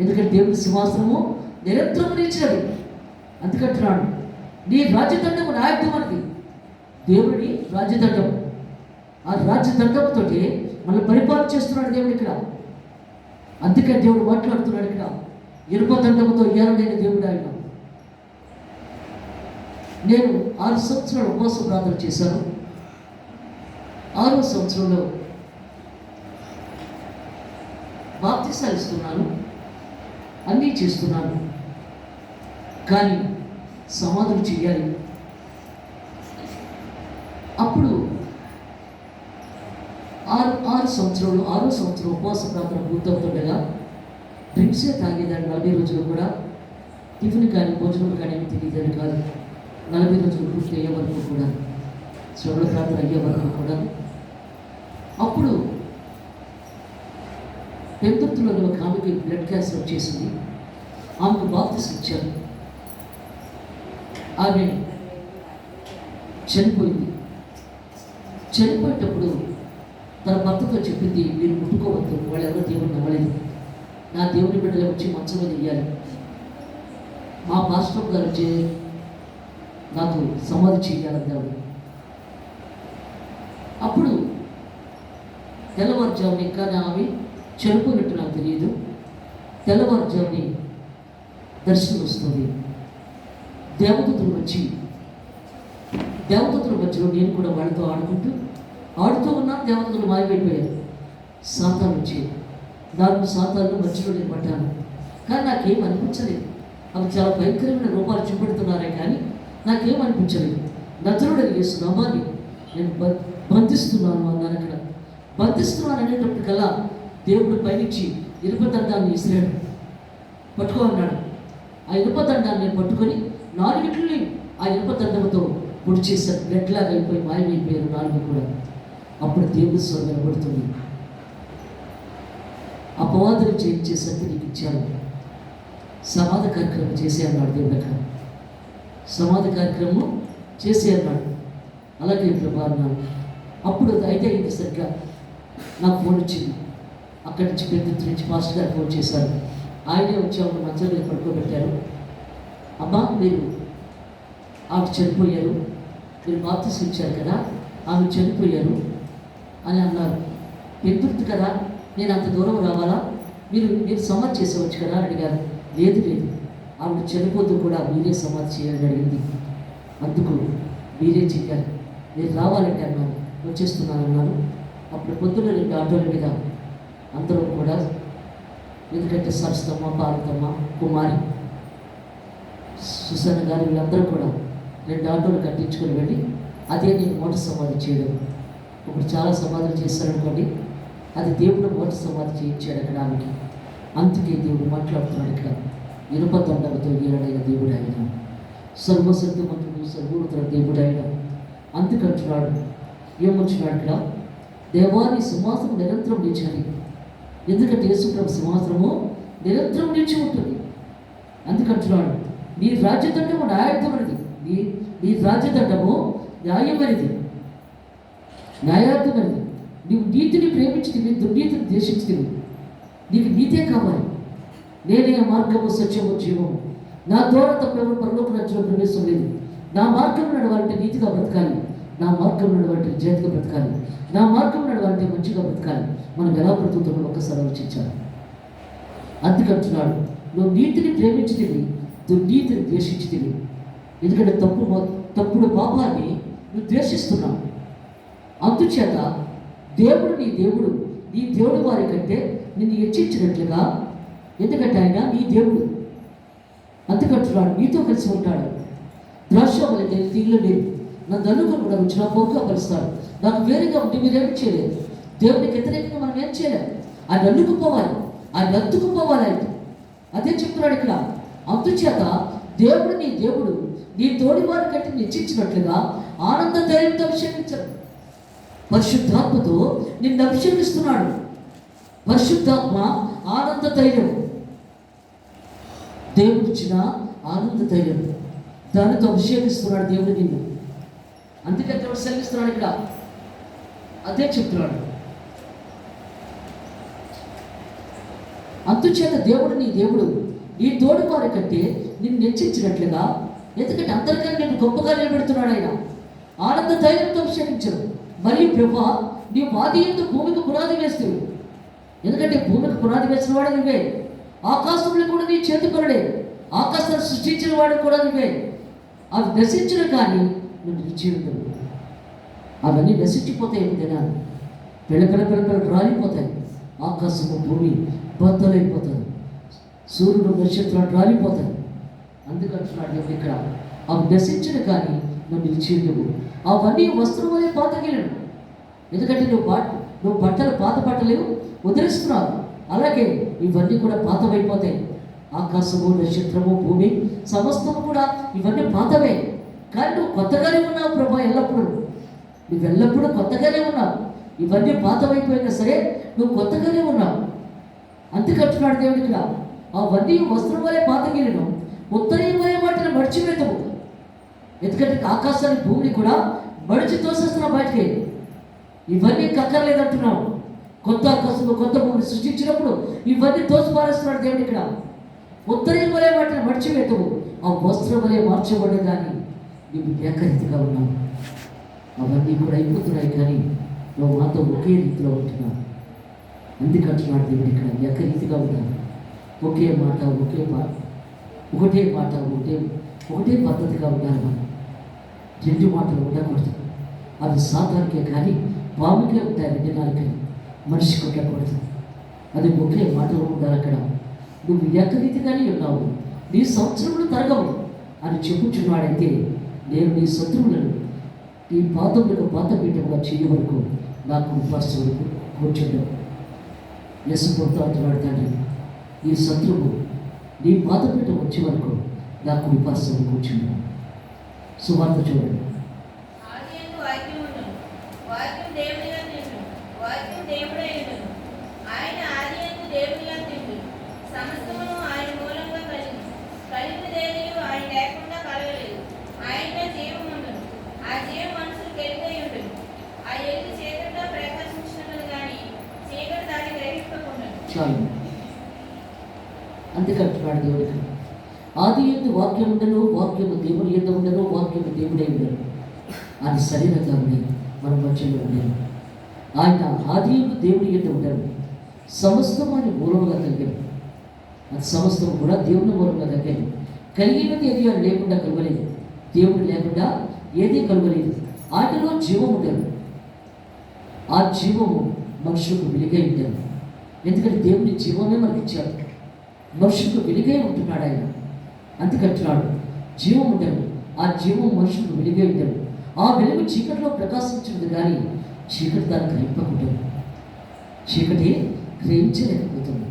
[SPEAKER 1] ఎందుకంటే దేవుని సింహాసనము నిరంతరం ఇచ్చినది. అందుకంటున్నాడు, నీ రాజ్యదండము నాయకం అన్నది. దేవుని రాజ్యదండం, ఆ రాజ్యదండంతో మనల్ని పరిపాలన చేస్తున్నాడు దేవుడు ఇక్కడ. అందుకే దేవుడు మాట్లాడుతున్నాడు ఇక్కడ. ఇనుప దండముతో ఏరలేని దేవుడు ఆయన. నేను 6 సంవత్సరాలు ఉపవాస ప్రార్థన చేశాను. 6వ సంవత్సరంలో బాప్తిసాలు ఇస్తున్నాను, అన్నీ చేస్తున్నాను, కానీ సమాధులు చేయాలి. అప్పుడు 6 సంవత్సరంలో 6వ సంవత్సరం ఉపవాస ప్రార్థన పూర్తవుతుండగా డ్రింక్సే తాగేదాన్ని. 40 రోజులు కూడా టిఫిన్ కానీ భోజనం కానీ ఏమి తెలియదని కాదు. 40 రోజులు పూర్తి అయ్యే వరకు కూడా, శ్రవణ ప్రార్థన అయ్యే వరకు కూడా. అప్పుడు పెందుర్తిలో ఒక ఆమెకి బ్లడ్ క్యాన్సర్ వచ్చేసింది. ఆమెకు బాప్తిసం ఇచ్చారు. ఆమె చనిపోయింది. చనిపోయేటప్పుడు తన భర్తతో చెప్పింది, మీరు ముట్టుకోవద్దు, వాళ్ళు ఎవరో దేవుని నమ్మలేదు, నా దేవుని బిడ్డలు వచ్చి మంచంలో తీయాలి, మా పాస్టర్ గారు వచ్చి నాకు సమాధి చేయాలన్నారు. అప్పుడు తెల్లవారుజాముని, ఇంకా ఆమె చనిపోయినట్టు నాకు తెలియదు, తెల్లవారుజాముని దర్శనం వస్తుంది. దేవదూతల మధ్యలో నేను కూడా వాళ్ళతో ఆడుతూ ఉన్నాను. దేవదూతలు మాయమైపోయారు. సాతాను వచ్చి 4 సాతాను మధ్యలో నేను పడ్డాను. కానీ నాకేం అనిపించలేదు. అవి చాలా భయంకరమైన రూపాలు చూపెడుతున్నారే కానీ నాకేం అనిపించలేదు. నజరుడైన యేసు నామాన్ని నేను బంధిస్తున్నాను అన్నాను. అక్కడ బంధిస్తున్నాను అనేటప్పటికల్లా దేవుడు పైనుంచి ఇనుప దండాన్ని ఇసిరాడు. పట్టుకో అన్నాడు. ఆ ఇనుప దండాన్ని నేను పట్టుకొని 4 ఆ ఇనుప దండంతో పొడి చేశాను. బ్లడ్లాగా అయిపోయి మాయమైపోయారు 4 కూడా. అప్పుడు దేవుడి స్వరం వినబడుతుంది. అపవాదులు చేయించే శక్తి నీకు ఇచ్చాను. సమాధి కార్యక్రమం చేసే అన్నాడు దేవుడు. అక్కడ సమాధి కార్యక్రమం చేసే అన్నాడు. అలాగే ప్రభా అన్నాడు. అప్పుడు అయితే ఇది సరిగ్గా నాకు ఫోన్ వచ్చింది. అక్కడి నుంచి పెద్ద నుంచి మాస్టర్ గారు ఫోన్ చేశారు. ఆయనే వచ్చి ఆవిడ మంచం మీద పడుకోబెట్టారు. అమ్మా మీరు ఆవిడ చనిపోయారు, మీరు బాప్తిసం ఇచ్చారు కదా, ఆమె చనిపోయారు అని అన్నారు. పెద్దుర్తి కదా, నేను అంత దూరం రావాలా, మీరు సమాధి చేసేవచ్చు కదా అని అడిగారు. లేదు ఆవిడ చనిపోతూ కూడా మీరే సమాధి చేయాలని అడిగింది. అందుకు మీరే చెయ్యాలి, మీరు రావాలంటే అన్నాను. వచ్చేస్తున్నాను అన్నాను. అప్పుడు పొద్దున్న 2 ఆటోలుగా అందరూ కూడా, ఎందుకంటే సరస్తమ్మ, పార్వతమ్మ, కుమారి, సుసన్న గారు వీళ్ళందరూ కూడా 2 ఆటోలు కట్టించుకొని వెళ్ళి అదే నేను మోటార్ సమాధి చేయడం. ఇప్పుడు చాలా సమాధులు చేశారనుకోండి, అది దేవుడు మోటార్ సమాధి చేయించాడు అక్కడ ఆమెకి. అందుకే దేవుడు మాట్లాడుతున్నాడు ఇక్కడ. ఇనుప దండలతో ఏలడైన దేవుడు ఆయన, సర్వశక్తిమంతుడు, సర్వోన్నతుల దేవుడు ఆయన. అందుకంటున్నాడు, ఏమొచ్చినాడు ఇక్కడ, దేవాని సింహాసనం నిరంతరం నిలిచాలి. ఎందుకంటే యేసుప్రభు సింహాసనము నిరంతరం నిలిచి ఉంటుంది. అందుకంటున్నాడు, నీ రాజ్యదండము న్యాయార్థమైనది, నీ రాజ్యదండము న్యాయమైనది, న్యాయార్థమైనది. నీవు నీతిని ప్రేమించితివి, దుర్నీతిని ద్వేషించితివి. నీకు నీతే కావాలి. నేనే మార్గము, సత్యము, జీవము. నా ద్వారా తప్పేమో పరలోక రాజ్యంలో ప్రవేశం లేదు. నా మార్గం నడవాలంటే నీతిగా బ్రతకాలి, నా మార్గం నడవాలంటే జాతిగా బ్రతకాలి, నా మార్గం నడవాలంటే మంచిగా బ్రతకాలి. మనం ఎలా బ్రతుకుతున్నాం ఒక్కసారి ఆలోచించాలి. అందుకంటున్నాడు, నువ్వు నీతిని ప్రేమించితివి, దుర్నీతిని ద్వేషించితివి. ఎందుకంటే తప్పుడు పాపాన్ని నువ్వు ద్వేషిస్తున్నావు. అందుచేత దేవుడు నీ దేవుడు వారి కంటే నిన్ను హెచ్చించినట్లుగా, ఎందుకంటే ఆయన నీ దేవుడు. అందుకంటున్నాడు, నీతో కలిసి ఉంటాడు. ద్రాక్షవల్లి నేను తీగలు లేదు, నా ధనుకు కూడా రుచి నా పోగా పరుస్తాడు. నాకు వేరుగా ఉంటే మీరేమి చేయలేదు. దేవునికి వ్యతిరేకంగా మనం ఏం చేయలేము. ఆయన అల్లుకుపోవాలి, ఆయన అత్తుకుపోవాలి. అయితే అదే చెప్తున్నాడు ఇక్కడ. అందుచేత దేవుడు నీ తోడి వారి కంటే నిశ్చించినట్లుగా ఆనంద ధైర్యంతో అభిషేకించాడు. పరిశుద్ధాత్మతో నిన్ను అభిషేకిస్తున్నాడు. పరిశుద్ధాత్మ ఆనంద ధైర్యం, దేవుడిచ్చిన ఆనంద ధైర్యం, దానితో అభిషేకిస్తున్నాడు దేవుడు నిన్ను. అందుకే దేవుడు సెలవిస్తున్నాడు ఇక్కడ. అదే చెప్తున్నాడు. అందుచేత దేవుడు నీ తోడు వారి కంటే నిన్ను హెచ్చించినట్లుగా, ఎందుకంటే అందరికన్నా నేను గొప్పగా నిలబెడుతున్నాడు ఆయన. ఆనంద ధైర్యంతో అభిషేకించడు. మరియు ప్రభా, నీ వాది ఎందుకు భూమికి పునాది వేస్తావు. ఎందుకంటే భూమికి పునాది వేసిన వాడు నువ్వే, ఆకాశంలో కూడా నీ చేతి పనుడే, ఆకాశాన్ని సృష్టించిన వాడు కూడా నువ్వే. అవి నశించిన కానీ నువ్వు నిలిచి ఉండవు. అవన్నీ నశించిపోతాయి. ఏమిటైనా పిల్ల రాలిపోతాయి. ఆకాశము భూమి బద్దలైపోతాయి, సూర్యుడు నక్షత్రాలు రాలిపోతాయి. అందుకంటున్నాడు ఇక్కడ, అవి నశించిన కానీ నువ్వు నిలిచి ఉండవు. అవన్నీ వస్త్రం వలె పాతగిలను. ఎందుకంటే నువ్వు బట్టలు పాత బట్టలేవు వదిలేస్తున్నావు. అలాగే ఇవన్నీ కూడా పాతవైపోతాయి. ఆకాశము, నక్షత్రము, భూమి సమస్తము కూడా ఇవన్నీ పాతవే. కానీ నువ్వు కొత్తగానే ఉన్నావు ప్రభా. నువ్వెల్లప్పుడూ కొత్తగానే ఉన్నావు. ఇవన్నీ పాతవైపోయినా సరే నువ్వు కొత్తగానే ఉన్నావు. అందుకంటున్నాడు దేవుడు ఇక్కడ, అవన్నీ వస్త్రం వలె పాతగిలను, ఉత్తరీయం వలె వాటిని మడిచివేతవు. ఎందుకంటే ఆకాశాన్ని, భూమిని కూడా మడిచి తోసేస్తున్నావు బయటికి. ఇవన్నీ కక్కర్లేదంటున్నావు. కొత్త ఆకాశంలో కొత్త భూమిని సృష్టించినప్పుడు ఇవన్నీ తోసిపారేస్తున్నాడు దేవుడు ఇక్కడ. ఉత్తరీయం వలె వాటిని మడిచివేతవు, ఆ వస్త్రం వలె మార్చబడే కానీ నీవు ఏకరీతిగా ఉన్నావు. అవన్నీ కూడా అయిపోతున్నాయి కానీ నువ్వు మాతో ఒకే రీతిలో ఉంటున్నావు. అందుకంటున్నాడు దేవుడు ఇక్కడ, ఏకరీతిగా ఉన్నాను. ఒకటే మాట ఒకటే పద్ధతిగా ఉండాలి. మనం 2 మాటలు ఉండకూడదు. అవి సాతానికే కానీ పాముకే ఉంటాయి. 2 నాలుకలు మనిషికి ఉండకూడదు. అది ఒకే మాటలు ఉండాలి. అక్కడ నువ్వు ఏకరీతిగానే ఉన్నావు, నీ సంవత్సరములు తరగవు అని చెప్పుచున్నాడైతే, నేను నీ శత్రువులను నీ పాదములకు పాతపీఠంగా చేయ వరకు నాకు ఉపాసం వరకు కూర్చుండవు. యశుపడుతూ అంటున్నాడు, తండ్రి నీ శత్రువు నీ పాదపీఠం వచ్చే వరకు నాకు ఉపాసం కూర్చుండవు. సువార్త చూడండి.
[SPEAKER 2] వాక్యం దేవుడిగా నిన్ను, వాక్యం దేవుడై ఉండును. ఆయన ఆదియందు దేవుడు
[SPEAKER 1] కష్టాలు. అందుకంటున్నాడు దేవుడికి, ఆది యందు వాక్యం ఉండను, వాక్యము దేవుని యందు ఉండను, వాక్యము దేవుడే ఉండను. అది శరీరంగా ఉండేది, మన మధ్యలో ఉండేది. ఆయన ఆది యందు దేవుని యందు ఉండను, సమస్తం అని మూలముగా కలిగాడు. అది సమస్తం కూడా దేవుని మూలంగా కలిగాడు. కలిగినది ఏది అని లేకుండా కలవలేదు, దేవుడు లేకుండా ఏదీ కలవలేదు. ఆయనలో జీవం ఉండదు, ఆ జీవము మనుషులకు వెలుగై ఉండదు. ఎందుకంటే దేవుని జీవమే మనకి ఇచ్చాడు, మనుషులకు వెలుగై ఉంటున్నాడు ఆయన. అందుకంటున్నాడు జీవం ఉండదు, ఆ జీవం మనుషులకు వెలుగై ఉండదు. ఆ వెలుగు చీకటిలో ప్రకాశించినది కానీ చీకటి దాన్ని గ్రహింపకుంటుంది. చీకటి గ్రహించలేకపోతుంది,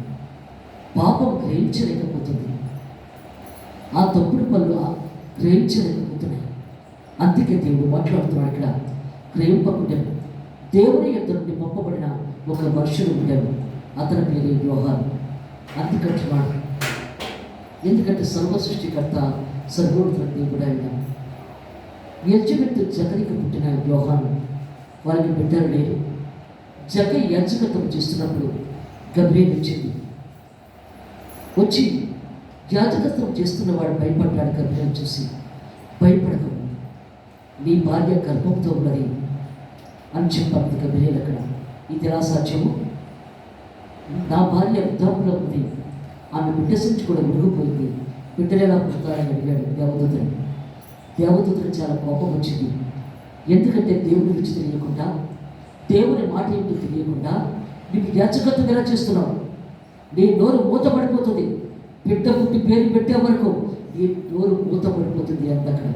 [SPEAKER 1] పాపం గ్రహించలేకపోతుంది, ఆ తప్పుడు పనులు గ్రహించలేకపోతున్నాయి. అందుకే దేవుడు మాట్లాడుతున్నాడు ఇక్కడ, గ్రహింపకుంటాడు. దేవుని యొద్ద నుండి పంపబడిన ఒక మనుషుడు ఉంటాడు, అతని పేరు యోహాను. అందుకంటున్నాడు, ఎందుకంటే సర్వ సృష్టికర్త సర్వోన్నత దేవుడు ఆయన. ఎలిజబెత్ జకరికి పుట్టిన యోహాను, వారికి బిడ్డలు లేరు. జక యాజకత్వం చేస్తున్నప్పుడు గబ్రియలు వచ్చింది. వచ్చి యాజకత్వం చేస్తున్న వాడు భయపడ్డాడు. గబ్రియలు చూసి, భయపడకు, నీ భార్య గర్భంతో ఉన్నది అని చెప్పారు గబ్రియలు. అక్కడ ఇది ఎలా సాధ్యము? నా భార్య వృద్ధాపులో ఉంది, ఆమె బిడ్డ సంచి కూడా మునిగిపోయింది, బిడ్డలు ఎలా పుడతారని అడిగాడు దేవదూతని. దేవదూతకు చాలా కోపం వచ్చింది. ఎందుకంటే దేవుని రుచి తెలియకుండా, దేవుని మాట ఏంటో తెలియకుండా నీకు యాజకత్వం ఎలా చేస్తున్నావు? నీ నోరు మూతపడిపోతుంది, బిడ్డ పుట్టి పేరు పెట్టే వరకు నీ నోరు మూతపడిపోతుంది అందక్కడ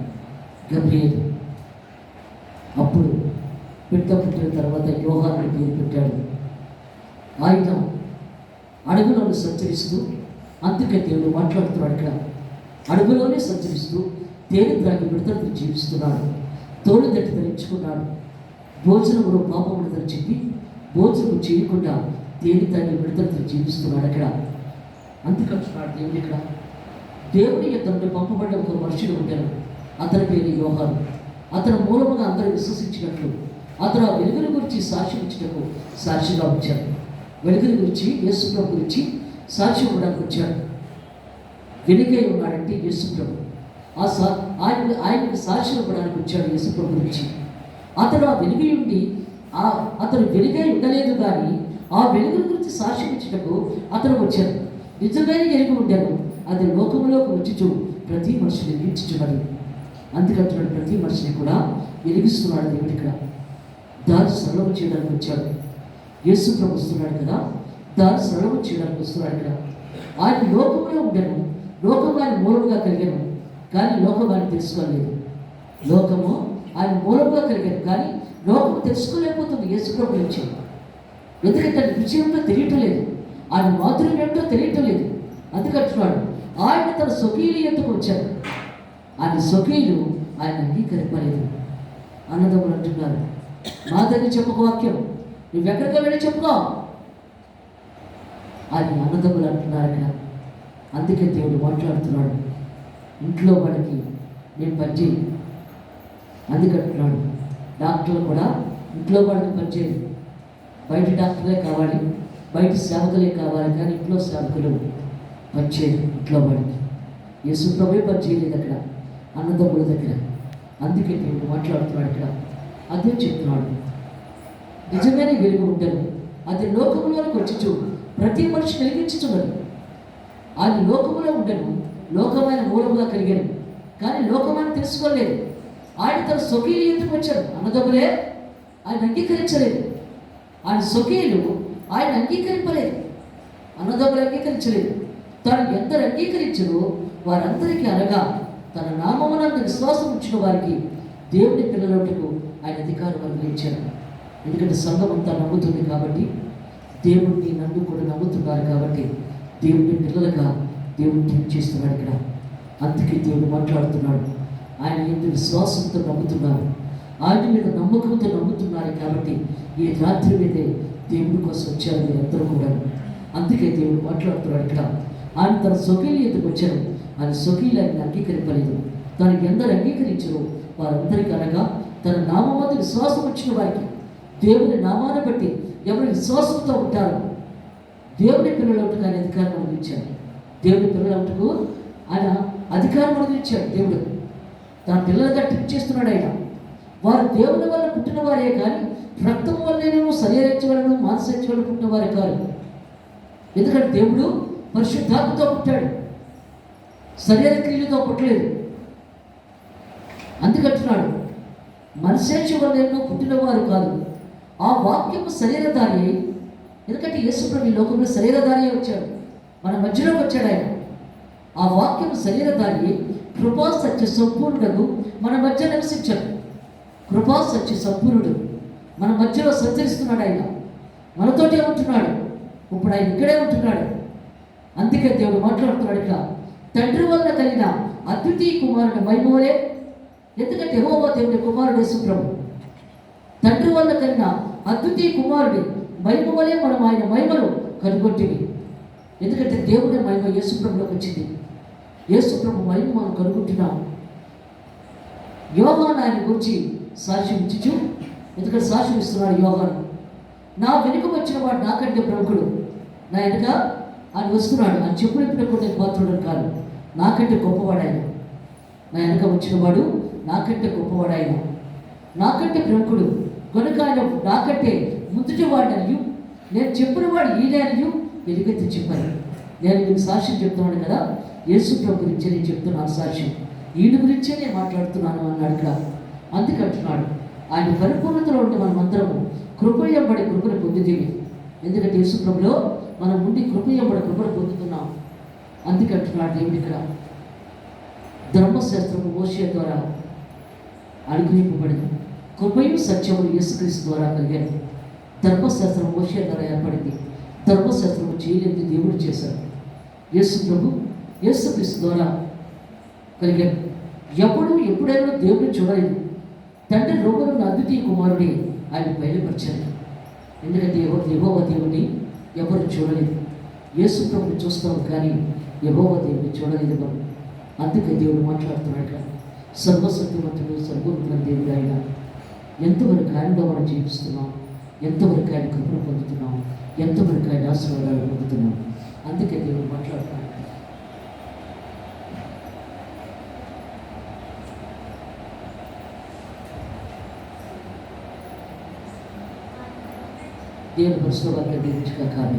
[SPEAKER 1] గబ్రియలు. అప్పుడు బిడ్డ పుట్టిన తర్వాత యోహాను పేరు పెట్టాడు. ఆయన అడవిలోనే సంచరిస్తూ, అందుకే దేవుడు మాట్లాడుతున్నాడు ఇక్కడ, అడవిలోనే సంచరిస్తూ తేనె త్రాగి బిడ్డలతో జీవిస్తున్నాడు. తోడు దట్టి ధరించుకున్నాడు. భోజనములో పాపం ఉండదని చెప్పి భోజనం చేయకుండా తేనె త్రాగి బిడ్డలతో జీవిస్తున్నాడు అక్కడ. అందుకంటున్నాడు దేవుడు ఇక్కడ, దేవుని యొద్ద పంపబడ్డ ఒక మనుషుడు ఉంటాడు, అతని పేరు యోహాను. అతను మూలముగా అందరూ విశ్వసించినట్లు అతను ఆ వెలుగుల గురించి సాక్ష్యం ఇచ్చినకు సాక్షిగా వచ్చాడు. వెలుగుల గురించి, యేసుప్రభు గురించి సాక్ష్యం ఇవ్వడానికి వచ్చాడు. వెలుగై ఉన్నాడంటే యేసుప్రభు. ఆయనకు సాక్ష్యం ఇవ్వడానికి వచ్చాడు యేసుప్రభు గురించి. అతడు ఆ వెలుగు ఉండి అతను వెలుగై ఉండలేదు, కానీ ఆ వెలుగుల గురించి సాక్ష్యం ఇచ్చినకు అతను వచ్చాడు. నిజమైన వెలుగు ఉండాను, అది లోకంలోకి వచ్చి ప్రతి మనిషిని వెలిగించుచున్నది. అందుకంటున్నాడు, ప్రతి మనిషిని కూడా వెలిగిస్తున్నాడు దేవుడు ఇక్కడ. దారి సరళం చేయడానికి వచ్చాడు యేసుప్రభు. వస్తున్నాడు కదా, దారి సరళం చేయడానికి వస్తున్నాడు ఇక్కడ. ఆయన లోకంలో ఉండను, లోకం ఆయన మూలముగా కలిగాను, కానీ లోకం ఆయన తెలుసుకోలేదు. లోకము ఆయన మూలముగా కలిగాను, కానీ లోకము తెలుసుకోలేకపోతుంది యేసుప్రభు నుంచి. ఎందుకంటే విజయం ఏంటో తెలియటం లేదు, ఆయన మాధుర్యం ఏంటో తెలియటం లేదు. అందుకంటున్నాడు, ఆయన తన స్వకీయులు ఎందుకు వచ్చాడు, ఆయన స్వకీయులు ఆయన అంగీకరింపలేదు. అన్నదమ్ములు అంటున్నారు, మా దగ్గర చెప్పుకో వాక్యం, నువ్వెక్కడికి వెళ్ళి చెప్పుకో అని అన్నదమ్ములు అంటున్నారు అక్కడ. అందుకే దేవుడు మాట్లాడుతున్నాడు, ఇంట్లో వాడికి నేను పనిచేయి. అందుకంటున్నాడు, డాక్టర్లు కూడా ఇంట్లో వాడికి పనిచేయదు. బయట డాక్టర్లే కావాలి, బయట సేవకులే కావాలి, కానీ ఇంట్లో సేవకులు పనిచేయదు ఇంట్లో వాడికి. యేసుప్రభువే పనిచేయలేదు అక్కడ అన్నదమ్ముల దగ్గర. అందుకే దేవుడు మాట్లాడుతున్నాడు ఇక్కడ, అదే చెప్తున్నాడు, నిజమైన వెలుగు ఉండను, అది లోకంలోనికి వచ్చి ప్రతి మనిషి వెలిగించుతున్నది. అది లోకములో ఉండను, లోకమైన మూలముగా కలిగాను, కానీ లోకమైన తెలుసుకోలేదు. ఆయన తన స్వకీయులు ఎందుకు వచ్చాడు? అన్నదమ్ములే ఆయన అంగీకరించలేదు. ఆయన స్వకీయులు ఆయన అంగీకరింపలేదు, అన్నదమ్ములు అంగీకరించలేదు. తను ఎందరు అంగీకరించరు వారందరికీ అనగా తన నామమునందు విశ్వాసం ఉంచిన వారికి దేవుని పిల్లలకు ఆయన అధికారం అనుగ్రహించాడు. ఎందుకంటే సంఘం అంతా నమ్ముతుంది కాబట్టి, దేవుడిని నన్ను కూడా నమ్ముతున్నారు కాబట్టి దేవుని పిల్లలుగా దేవుడిని చేస్తున్నాడు ఇక్కడ. అందుకే దేవుడు మాట్లాడుతున్నాడు, ఆయన ఎందుకు విశ్వాసంతో నమ్ముతున్నారు, ఆయన మీద నమ్మకంతో నమ్ముతున్నారు కాబట్టి ఈ రాత్రి మీదే దేవుడి కోసం వచ్చారు మీరందరూ కూడా. అందుకే దేవుడు మాట్లాడుతున్నాడు ఇక్కడ, ఆయన తన స్వకీయులు ఎందుకు వచ్చారు, ఆయన స్వకీయులు ఆయన అంగీకరింపలేదు. తనకి ఎందరు అంగీకరించరు వారందరికీ అనగా తన నామందు విశ్వాసం వచ్చిన వారికి, దేవుని నామాన్ని బట్టి ఎవరు విశ్వాసంతో ఉంటారు, దేవుని పిల్లలవుటకు ఆయన అధికారం అనుభవించాడు. దేవుని పిల్లలవుటకు ఆయన అధికారం అనుభవించాడు. దేవుడు తన పిల్లలుగా ట్రీట్ చేస్తున్నాడు. ఆయన వారు దేవుని వల్ల పుట్టిన వారే కానీ రక్తం వల్లనేమో శరీరేచ్ఛ వలన మాంసేచ్ఛ వలన పుట్టిన వారే కాదు. ఎందుకంటే దేవుడు పరిశుద్ధాత్మతో పుట్టాడు, శరీర క్రియలతో పుట్టలేదు. అందుకంటున్నాడు మనసేచ్ఛ వలన పుట్టిన వారు కాదు. ఆ వాక్యము శరీరధారి అయి, ఎందుకంటే యేసుప్రభు ఈ లోకంలో శరీరధారి వచ్చాడు, మన మధ్యలోకి వచ్చాడు ఆయన. ఆ వాక్యము శరీరధారి కృపా సత్య సంపూర్ణుడు మన మధ్య నివసించాడు. కృపా సత్య సంపూర్ణుడు మన మధ్యలో సంచరిస్తున్నాడు. ఆయన మనతోటే ఉంటున్నాడు. ఇప్పుడు ఆయన ఇక్కడే ఉంటున్నాడు. అందుకే దేవుడు మాట్లాడుతున్నాడు ఇక, తండ్రి వల్ల కలిగిన అద్వితీయ కుమారుడు మహిమవలే. ఎందుకంటే యెహోవా దేవుని కుమారుడు యేసుప్రభు, తండ్రి వల్ల కలిగిన అద్వితీయ కుమారుడి మహిమవలే మనం ఆయన మహిమను కనుగొంటివి. ఎందుకంటే దేవుడి మహిమ యేసుప్రభులోకి వచ్చింది. యేసుప్రభు మహిమ మనం కనుగొంటున్నాం. యోహాను ఆయన గురించి సాక్ష్యం ఇచ్చు, ఎందుకంటే సాక్ష్యం ఇస్తున్నాడు యోహాను. నా వెనుక వచ్చిన వాడు నాకంటే ప్రముఖుడు, నా వెనుక ఆయన వస్తున్నాడు. ఆయన చెప్పులు ఇప్పుడు నేను పాత్రుడు కాదు, నాకంటే గొప్పవాడు ఆయన. నా వెనుక వచ్చిన వాడు నాకంటే గొప్పవాడు ఆయన, నాకంటే ప్రముఖుడు కనుక ఆయన నాకంటే ముందుటి వాడని నేను చెప్పిన వాడు ఈయనని ఎలుగెత్తి చెప్పాను. నేను మీకు సాక్ష్యం చెప్తున్నాను కదా, యేసుప్రభు గురించి నేను చెప్తున్నాను సాక్ష్యం, ఈయన గురించే నేను మాట్లాడుతున్నాను అన్నాడు ఇక్కడ. అందుకంటున్నాడు ఆయన పరిపూర్ణతలో ఉంటే మనం అందరము కృపయబడి కృపను పొందుతీవి. ఎందుకంటే యేసుప్రభులో మనం ఉండి కృపయబడి కృపను పొందుతున్నాం. అందుకంటున్నాడు దేవుడు ఇక్కడ, ధర్మశాస్త్రము మోషే ద్వారా అనుగ్రహింపబడింది, కృపయు సత్యములు యేసుక్రీస్తు ద్వారా కలిగాడు. ధర్మశాస్త్రం మోషే ద్వారా ఏర్పడింది, ధర్మశాస్త్రము చేయలేని దేవుడు చేశాడు. యేసుక్రీస్తు ద్వారా కలిగాడు. ఎప్పుడైనా దేవుడిని చూడలేదు. తండ్రి రూపంలో అద్వితీయ కుమారుడే ఆయన బయలుపరిచాడు. ఎందుకంటే యెహోవా దేవుడిని ఎవరు చూడలేదు. యేసుప్రభుని చూస్తాం కానీ యెహోవా దేవుడిని చూడలేదు మనం. అందుకే దేవుడు మాట్లాడుతున్నాడు, సర్వశక్తివంతుడు సర్వోన్నతుల దేవుడు ఆయన. ఎంతవరకు ఆయనలో మనం జీవిస్తున్నాం, ఎంతవరకు ఆయన కృపను పొందుతున్నాం, ఎంతవరకు ఆయన ఆశీర్వాదాలు పొందుతున్నాం. అందుకే దేవుడు మాట్లాడుతున్నాడు. దేవుని పరిశుద్ధ వాక్యం దీవించుగా కాదు.